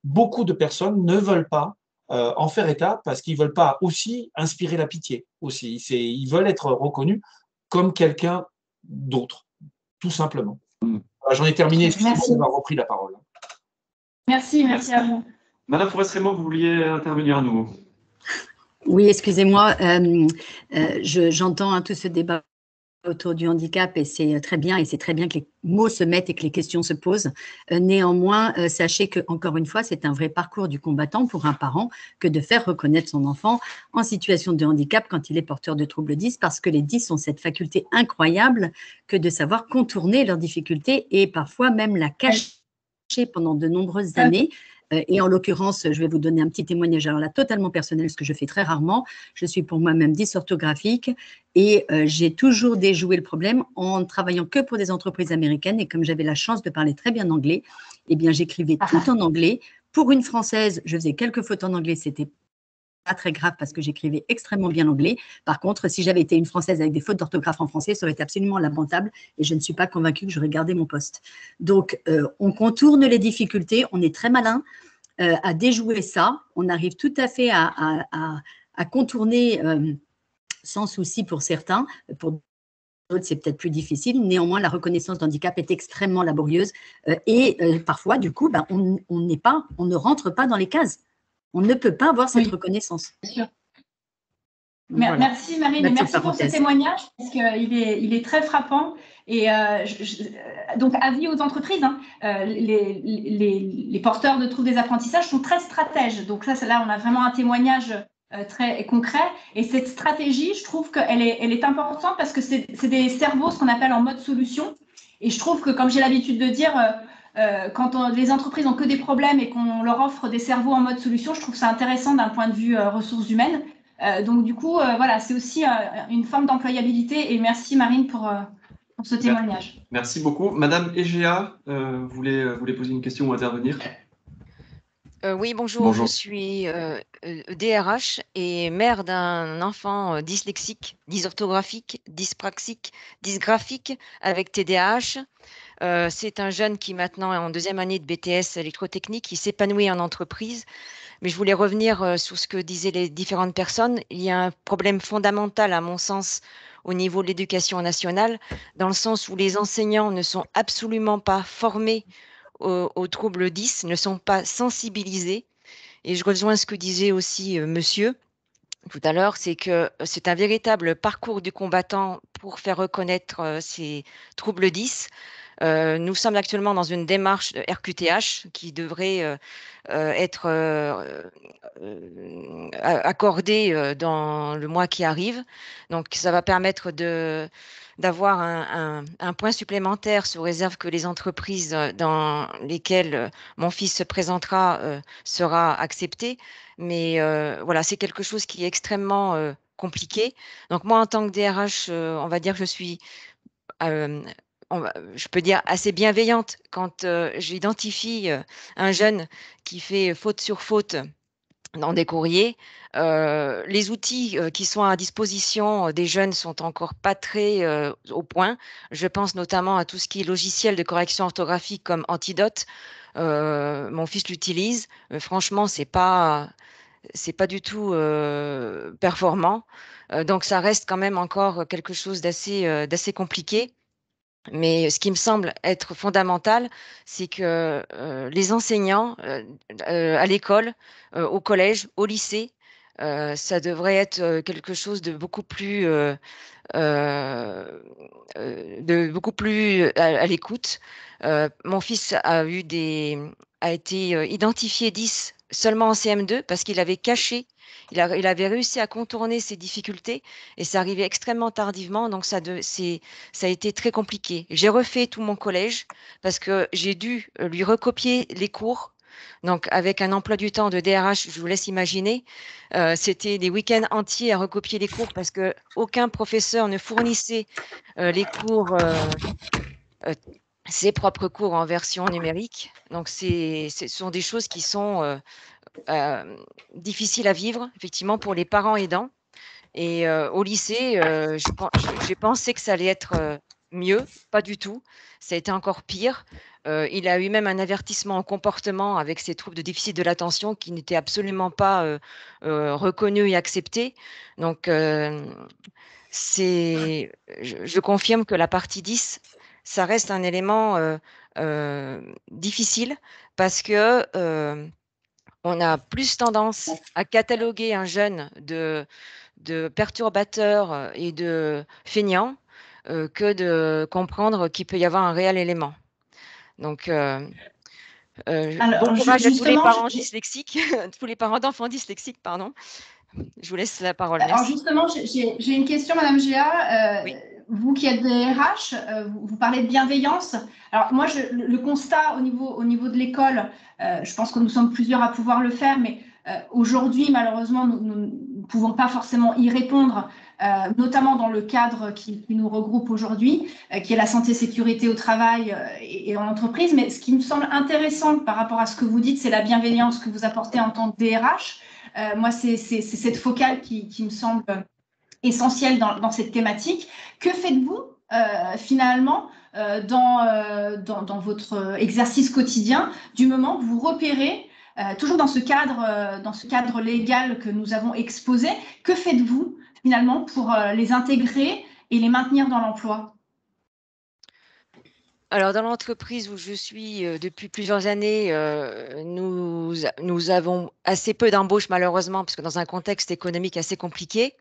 beaucoup de personnes ne veulent pas en faire état parce qu'ils ne veulent pas aussi inspirer la pitié. Aussi. Ils veulent être reconnus comme quelqu'un d'autre, tout simplement. J'en ai terminé, excusez-moi d'avoir repris la parole. Merci à vous. Madame Forest-Raymond, vous vouliez intervenir à nouveau. Oui, excusez-moi, j'entends tout ce débat autour du handicap et c'est très bien que les mots se mettent et que les questions se posent. Néanmoins, sachez que encore une fois, c'est un vrai parcours du combattant pour un parent que de faire reconnaître son enfant en situation de handicap quand il est porteur de troubles 10 parce que les 10 ont cette faculté incroyable que de savoir contourner leurs difficultés et parfois même la cacher pendant de nombreuses années. Et en l'occurrence, je vais vous donner un petit témoignage, alors là, totalement personnel, ce que je fais très rarement. Je suis pour moi-même dysorthographique et j'ai toujours déjoué le problème en travaillant que pour des entreprises américaines. Et comme j'avais la chance de parler très bien anglais, eh bien, j'écrivais tout en anglais. Pour une Française, je faisais quelques fautes en anglais, c'était pas très grave parce que j'écrivais extrêmement bien l'anglais. Par contre, si j'avais été une Française avec des fautes d'orthographe en français, ça aurait été absolument lamentable et je ne suis pas convaincue que j'aurais gardé mon poste. Donc, on contourne les difficultés, on est très malin à déjouer ça. On arrive tout à fait à contourner sans souci pour certains, pour d'autres, c'est peut-être plus difficile. Néanmoins, la reconnaissance d'handicap est extrêmement laborieuse et parfois, du coup, on ne rentre pas dans les cases. On ne peut pas avoir cette reconnaissance. Bien sûr. Voilà. Merci Marine, et merci pour ce témoignage, parce qu'il est très frappant. Et donc, avis aux entreprises, hein, les porteurs de troubles des apprentissages sont très stratèges. Donc là, on a vraiment un témoignage très concret. Et cette stratégie, je trouve qu'elle est importante parce que c'est des cerveaux, ce qu'on appelle en mode solution. Et je trouve que, comme j'ai l'habitude de dire, quand les entreprises n'ont que des problèmes et qu'on leur offre des cerveaux en mode solution, je trouve ça intéressant d'un point de vue ressources humaines. Donc, du coup, voilà, c'est aussi une forme d'employabilité. Et merci, Marine, pour ce témoignage. Merci beaucoup. Madame Egea, voulez poser une question ou intervenir? Oui, bonjour. Je suis DRH et mère d'un enfant dyslexique, dysorthographique, dyspraxique, dysgraphique avec TDAH. C'est un jeune qui maintenant est en 2e année de BTS électrotechnique, qui s'épanouit en entreprise. Mais je voulais revenir sur ce que disaient les différentes personnes. Il y a un problème fondamental, à mon sens, au niveau de l'éducation nationale, dans le sens où les enseignants ne sont absolument pas formés aux troubles 10, ne sont pas sensibilisés. Et je rejoins ce que disait aussi monsieur tout à l'heure, c'est que c'est un véritable parcours du combattant pour faire reconnaître ces troubles 10. Nous sommes actuellement dans une démarche de RQTH qui devrait être accordée dans le mois qui arrive. Donc, ça va permettre d'avoir un point supplémentaire sous réserve que les entreprises dans lesquelles mon fils se présentera sera accepté. Mais voilà, c'est quelque chose qui est extrêmement compliqué. Donc, moi, en tant que DRH, on va dire que je suis je peux dire assez bienveillante quand j'identifie un jeune qui fait faute sur faute dans des courriers. Les outils qui sont à disposition des jeunes sont encore pas très au point. Je pense notamment à tout ce qui est logiciel de correction orthographique comme Antidote. Mon fils l'utilise. Franchement, c'est pas du tout performant. Donc, ça reste quand même encore quelque chose d'assez compliqué. Mais ce qui me semble être fondamental, c'est que les enseignants à l'école, au collège, au lycée, ça devrait être quelque chose de beaucoup plus, à l'écoute. Mon fils a été identifié 10 seulement en CM2 parce qu'il avait caché. Il avait réussi à contourner ses difficultés et ça arrivait extrêmement tardivement, donc ça a été très compliqué. J'ai refait tout mon collège parce que j'ai dû lui recopier les cours. Donc, avec un emploi du temps de DRH, je vous laisse imaginer, c'était des week-ends entiers à recopier les cours parce qu'aucun professeur ne fournissait les cours, ses propres cours en version numérique. Donc, ce sont des choses qui sont difficiles à vivre, effectivement, pour les parents aidants. Et au lycée, j'ai pensé que ça allait être mieux, pas du tout. Ça a été encore pire. Il a eu même un avertissement en comportement avec ses troubles de déficit de l'attention qui n'étaient absolument pas reconnus et acceptés. Donc, je confirme que la partie 10, ça reste un élément difficile parce que on a plus tendance à cataloguer un jeune de perturbateur et de feignant que de comprendre qu'il peut y avoir un réel élément. Donc, bon courage à tous les parents dyslexiques, tous les parents d'enfants dyslexiques, pardon. Je vous laisse la parole. Alors justement, j'ai une question, Madame Géa. Oui. Vous qui êtes DRH, vous parlez de bienveillance. Alors moi, le constat au niveau de l'école, je pense que nous sommes plusieurs à pouvoir le faire, mais aujourd'hui, malheureusement, nous ne pouvons pas forcément y répondre, notamment dans le cadre qui nous regroupe aujourd'hui, qui est la santé, sécurité au travail et en entreprise. Mais ce qui me semble intéressant par rapport à ce que vous dites, c'est la bienveillance que vous apportez en tant que DRH. Moi, c'est cette focale qui me semble essentielle dans cette thématique. Que faites-vous finalement dans votre exercice quotidien du moment que vous repérez, toujours dans ce cadre légal que nous avons exposé, que faites-vous finalement pour les intégrer et les maintenir dans l'emploi? Alors, dans l'entreprise où je suis depuis plusieurs années, nous avons assez peu d'embauches malheureusement, parce que dans un contexte économique assez compliqué,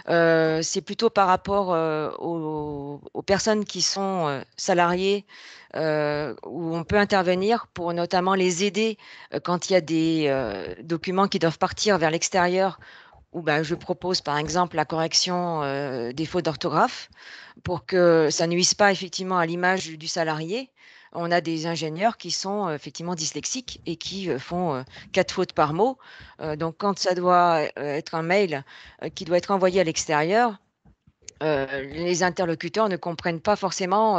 c'est plutôt par rapport aux personnes qui sont salariées, où on peut intervenir pour notamment les aider quand il y a des documents qui doivent partir vers l'extérieur, où je propose par exemple la correction des fautes d'orthographe pour que ça nuise pas effectivement à l'image du salarié. On a des ingénieurs qui sont effectivement dyslexiques et qui font 4 fautes par mot. Donc quand ça doit être un mail qui doit être envoyé à l'extérieur, les interlocuteurs ne comprennent pas forcément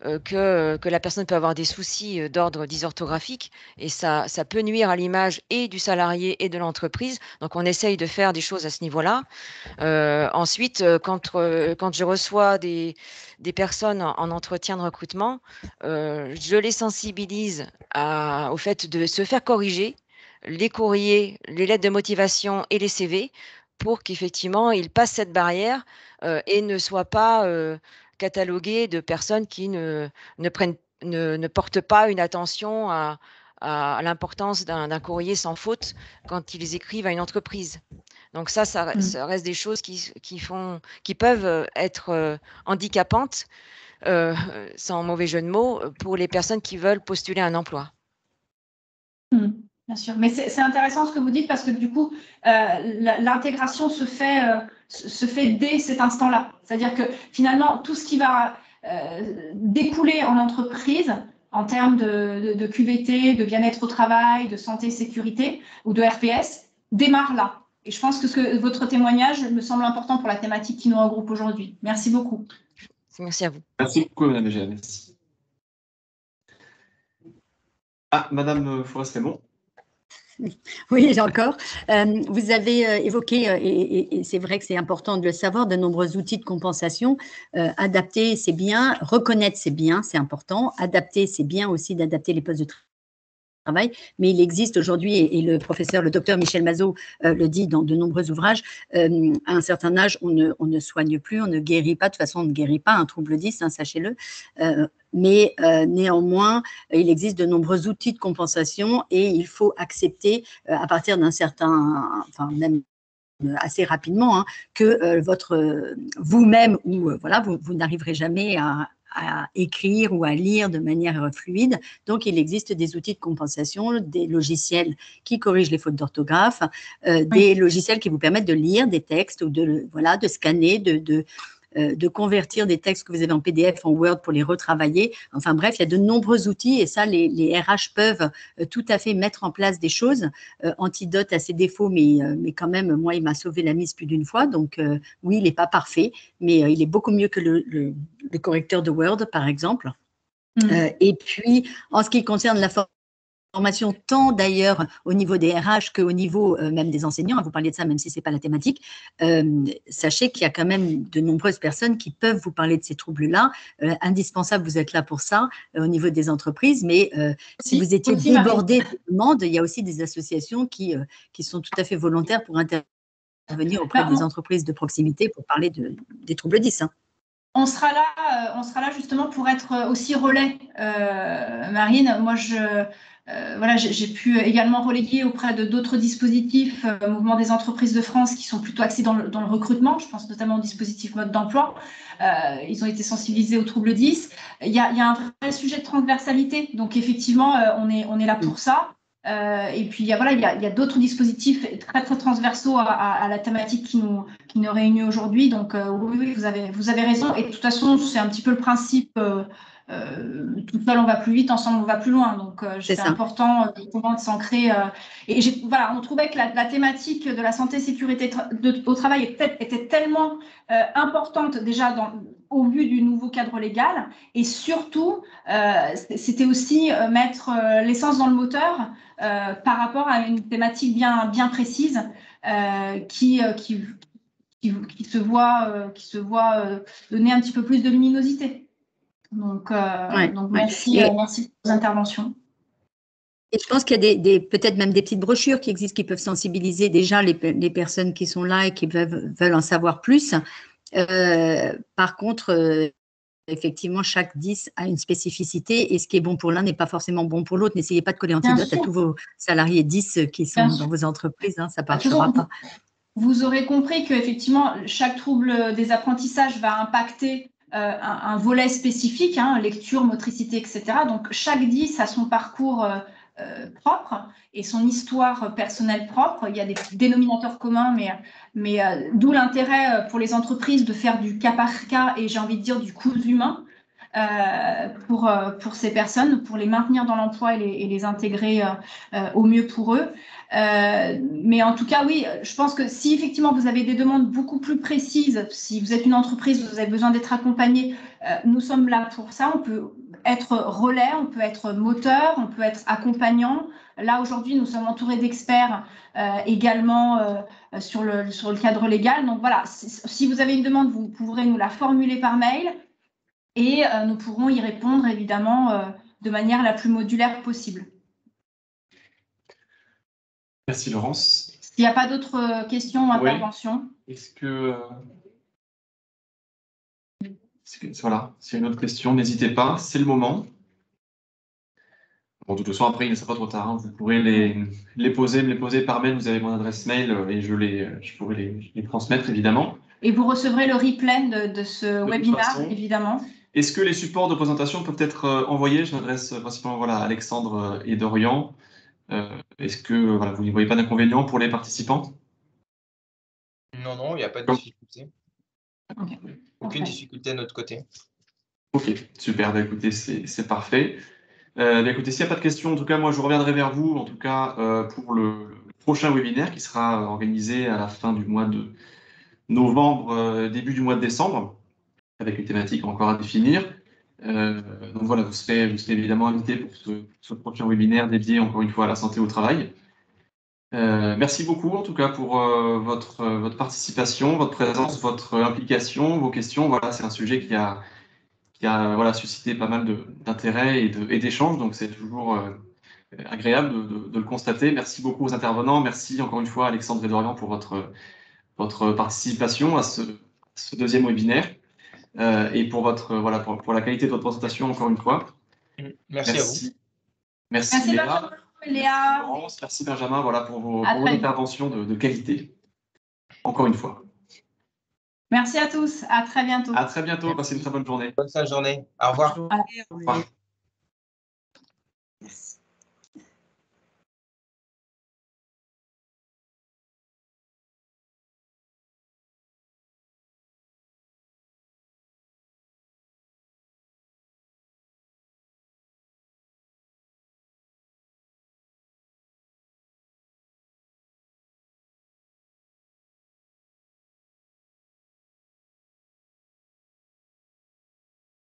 que la personne peut avoir des soucis d'ordre dysorthographique, et ça peut nuire à l'image et du salarié et de l'entreprise. Donc, on essaye de faire des choses à ce niveau-là. Ensuite, quand je reçois des personnes en entretien de recrutement, je les sensibilise au fait de se faire corriger les courriers, les lettres de motivation et les CV pour qu'effectivement, ils passent cette barrière et ne soient pas catalogués de personnes qui ne portent pas une attention à l'importance d'un courrier sans faute quand ils écrivent à une entreprise. Donc ça reste des choses qui peuvent être handicapantes, sans mauvais jeu de mots, pour les personnes qui veulent postuler un emploi. Bien sûr, mais c'est intéressant ce que vous dites, parce que du coup, l'intégration se fait dès cet instant-là. C'est-à-dire que finalement, tout ce qui va découler en entreprise, en termes de QVT, de bien-être au travail, de santé, sécurité ou de RPS, démarre là. Et je pense que votre témoignage me semble important pour la thématique qui nous regroupe aujourd'hui. Merci beaucoup. Merci à vous. Merci beaucoup, Madame Egea. Merci. Ah, Madame Forest-Raymond. Oui, j'ai encore. Vous avez évoqué, et c'est vrai que c'est important de le savoir, de nombreux outils de compensation. Adapter, c'est bien. Reconnaître, c'est bien, c'est important. Adapter, c'est bien aussi d'adapter les postes de travail. Mais il existe aujourd'hui, et le docteur Michel Mazot le dit dans de nombreux ouvrages, à un certain âge, on ne soigne plus, on ne guérit pas. De toute façon, on ne guérit pas un trouble 10, sachez-le. Mais néanmoins, il existe de nombreux outils de compensation et il faut accepter à partir d'un certain, enfin même assez rapidement, que vous-même ou voilà, vous n'arriverez jamais à écrire ou à lire de manière fluide. Donc, il existe des outils de compensation, des logiciels qui corrigent les fautes d'orthographe, des logiciels qui vous permettent de lire des textes ou de scanner, de convertir des textes que vous avez en PDF en Word pour les retravailler. Enfin bref, il y a de nombreux outils et ça, les RH peuvent tout à fait mettre en place des choses. Antidote à ses défauts, mais quand même, moi, il m'a sauvé la mise plus d'une fois. Donc oui, il n'est pas parfait, mais il est beaucoup mieux que le correcteur de Word, par exemple. Et puis, en ce qui concerne la formation, tant d'ailleurs au niveau des RH qu'au niveau même des enseignants, vous parliez de ça même si ce n'est pas la thématique, sachez qu'il y a quand même de nombreuses personnes qui peuvent vous parler de ces troubles-là. Indispensable, vous êtes là pour ça au niveau des entreprises, mais si vous étiez débordé de demandes, il y a aussi des associations qui sont tout à fait volontaires pour intervenir auprès des entreprises de proximité pour parler des troubles 10. On sera là justement pour être aussi relais, Marine. Moi, j'ai pu également relayer auprès de d'autres dispositifs, Mouvement des entreprises de France, qui sont plutôt axés dans le recrutement. Je pense notamment au dispositif mode d'emploi. Ils ont été sensibilisés aux troubles 10. Il y a un vrai sujet de transversalité. Donc, effectivement, on est là pour ça. Et puis, il y a d'autres dispositifs très, très transversaux à la thématique qui nous réunit aujourd'hui. Donc, oui, vous avez raison. Et de toute façon, c'est un petit peu le principe. Tout seul, on va plus vite, ensemble, on va plus loin. Donc, c'est important de s'ancrer. Et on trouvait que la thématique de la santé, sécurité au travail était tellement importante déjà au vu du nouveau cadre légal. Et surtout, c'était aussi mettre l'essence dans le moteur par rapport à une thématique bien précise qui se voit donner un petit peu plus de luminosité. Donc merci pour vos interventions. Et je pense qu'il y a peut-être même des petites brochures qui existent qui peuvent sensibiliser déjà les personnes qui sont là et qui veulent en savoir plus. Par contre, effectivement, chaque 10 a une spécificité et ce qui est bon pour l'un n'est pas forcément bon pour l'autre. N'essayez pas de coller antidote à tous vos salariés 10 qui sont dans vos entreprises, hein, ça ne marchera pas. Vous aurez compris qu'effectivement, chaque trouble des apprentissages va impacter un volet spécifique, hein, lecture, motricité, etc. Donc, chaque 10 a son parcours propre et son histoire personnelle propre. Il y a des dénominateurs communs, mais d'où l'intérêt pour les entreprises de faire du cas par cas et j'ai envie de dire du cousu humain pour ces personnes, pour les maintenir dans l'emploi et les intégrer au mieux pour eux. Mais en tout cas, oui, je pense que si effectivement vous avez des demandes beaucoup plus précises, si vous êtes une entreprise, vous avez besoin d'être accompagné, nous sommes là pour ça. On peut être relais, on peut être moteur, on peut être accompagnant. Là, aujourd'hui, nous sommes entourés d'experts également sur le cadre légal. Donc voilà, si vous avez une demande, vous pourrez nous la formuler par mail et nous pourrons y répondre évidemment de manière la plus modulaire possible. Merci Laurence. S'il n'y a pas d'autres questions ou interventions. Est-ce que voilà, s'il y a une autre question, n'hésitez pas, c'est le moment. Bon, de toute façon, après, il ne sera pas trop tard. Hein. Vous pourrez me les poser par mail. Vous avez mon adresse mail et je pourrai les transmettre, évidemment. Et vous recevrez le replay de ce webinaire, évidemment. Est-ce que les supports de présentation peuvent être envoyés? Je m'adresse principalement à Alexandre et Dorian. Est-ce que vous n'y voyez pas d'inconvénient pour les participants? Non, il n'y a pas de difficulté. Okay. Aucune difficulté de notre côté. Ok, super. Écoutez, c'est parfait. Écoutez, s'il n'y a pas de questions, en tout cas, moi, je reviendrai vers vous, en tout cas, pour le prochain webinaire qui sera organisé à la fin du mois de novembre, début du mois de décembre, avec une thématique encore à définir. Donc voilà, vous serez évidemment invité pour ce prochain webinaire dédié, encore une fois, à la santé au travail. Merci beaucoup, en tout cas, pour votre participation, votre présence, votre implication, vos questions. Voilà, c'est un sujet qui a suscité pas mal d'intérêt et d'échanges, donc c'est toujours agréable de le constater. Merci beaucoup aux intervenants. Merci encore une fois, Alexandre et Dorian, pour votre participation à ce deuxième webinaire et pour pour la qualité de votre présentation, encore une fois. Merci à vous. Merci Léa. Léa. Merci Benjamin pour vos interventions de qualité. Encore une fois. Merci à tous. À très bientôt. À très bientôt. Passez une très bonne journée. Bonne fin de journée. Au revoir. Au revoir.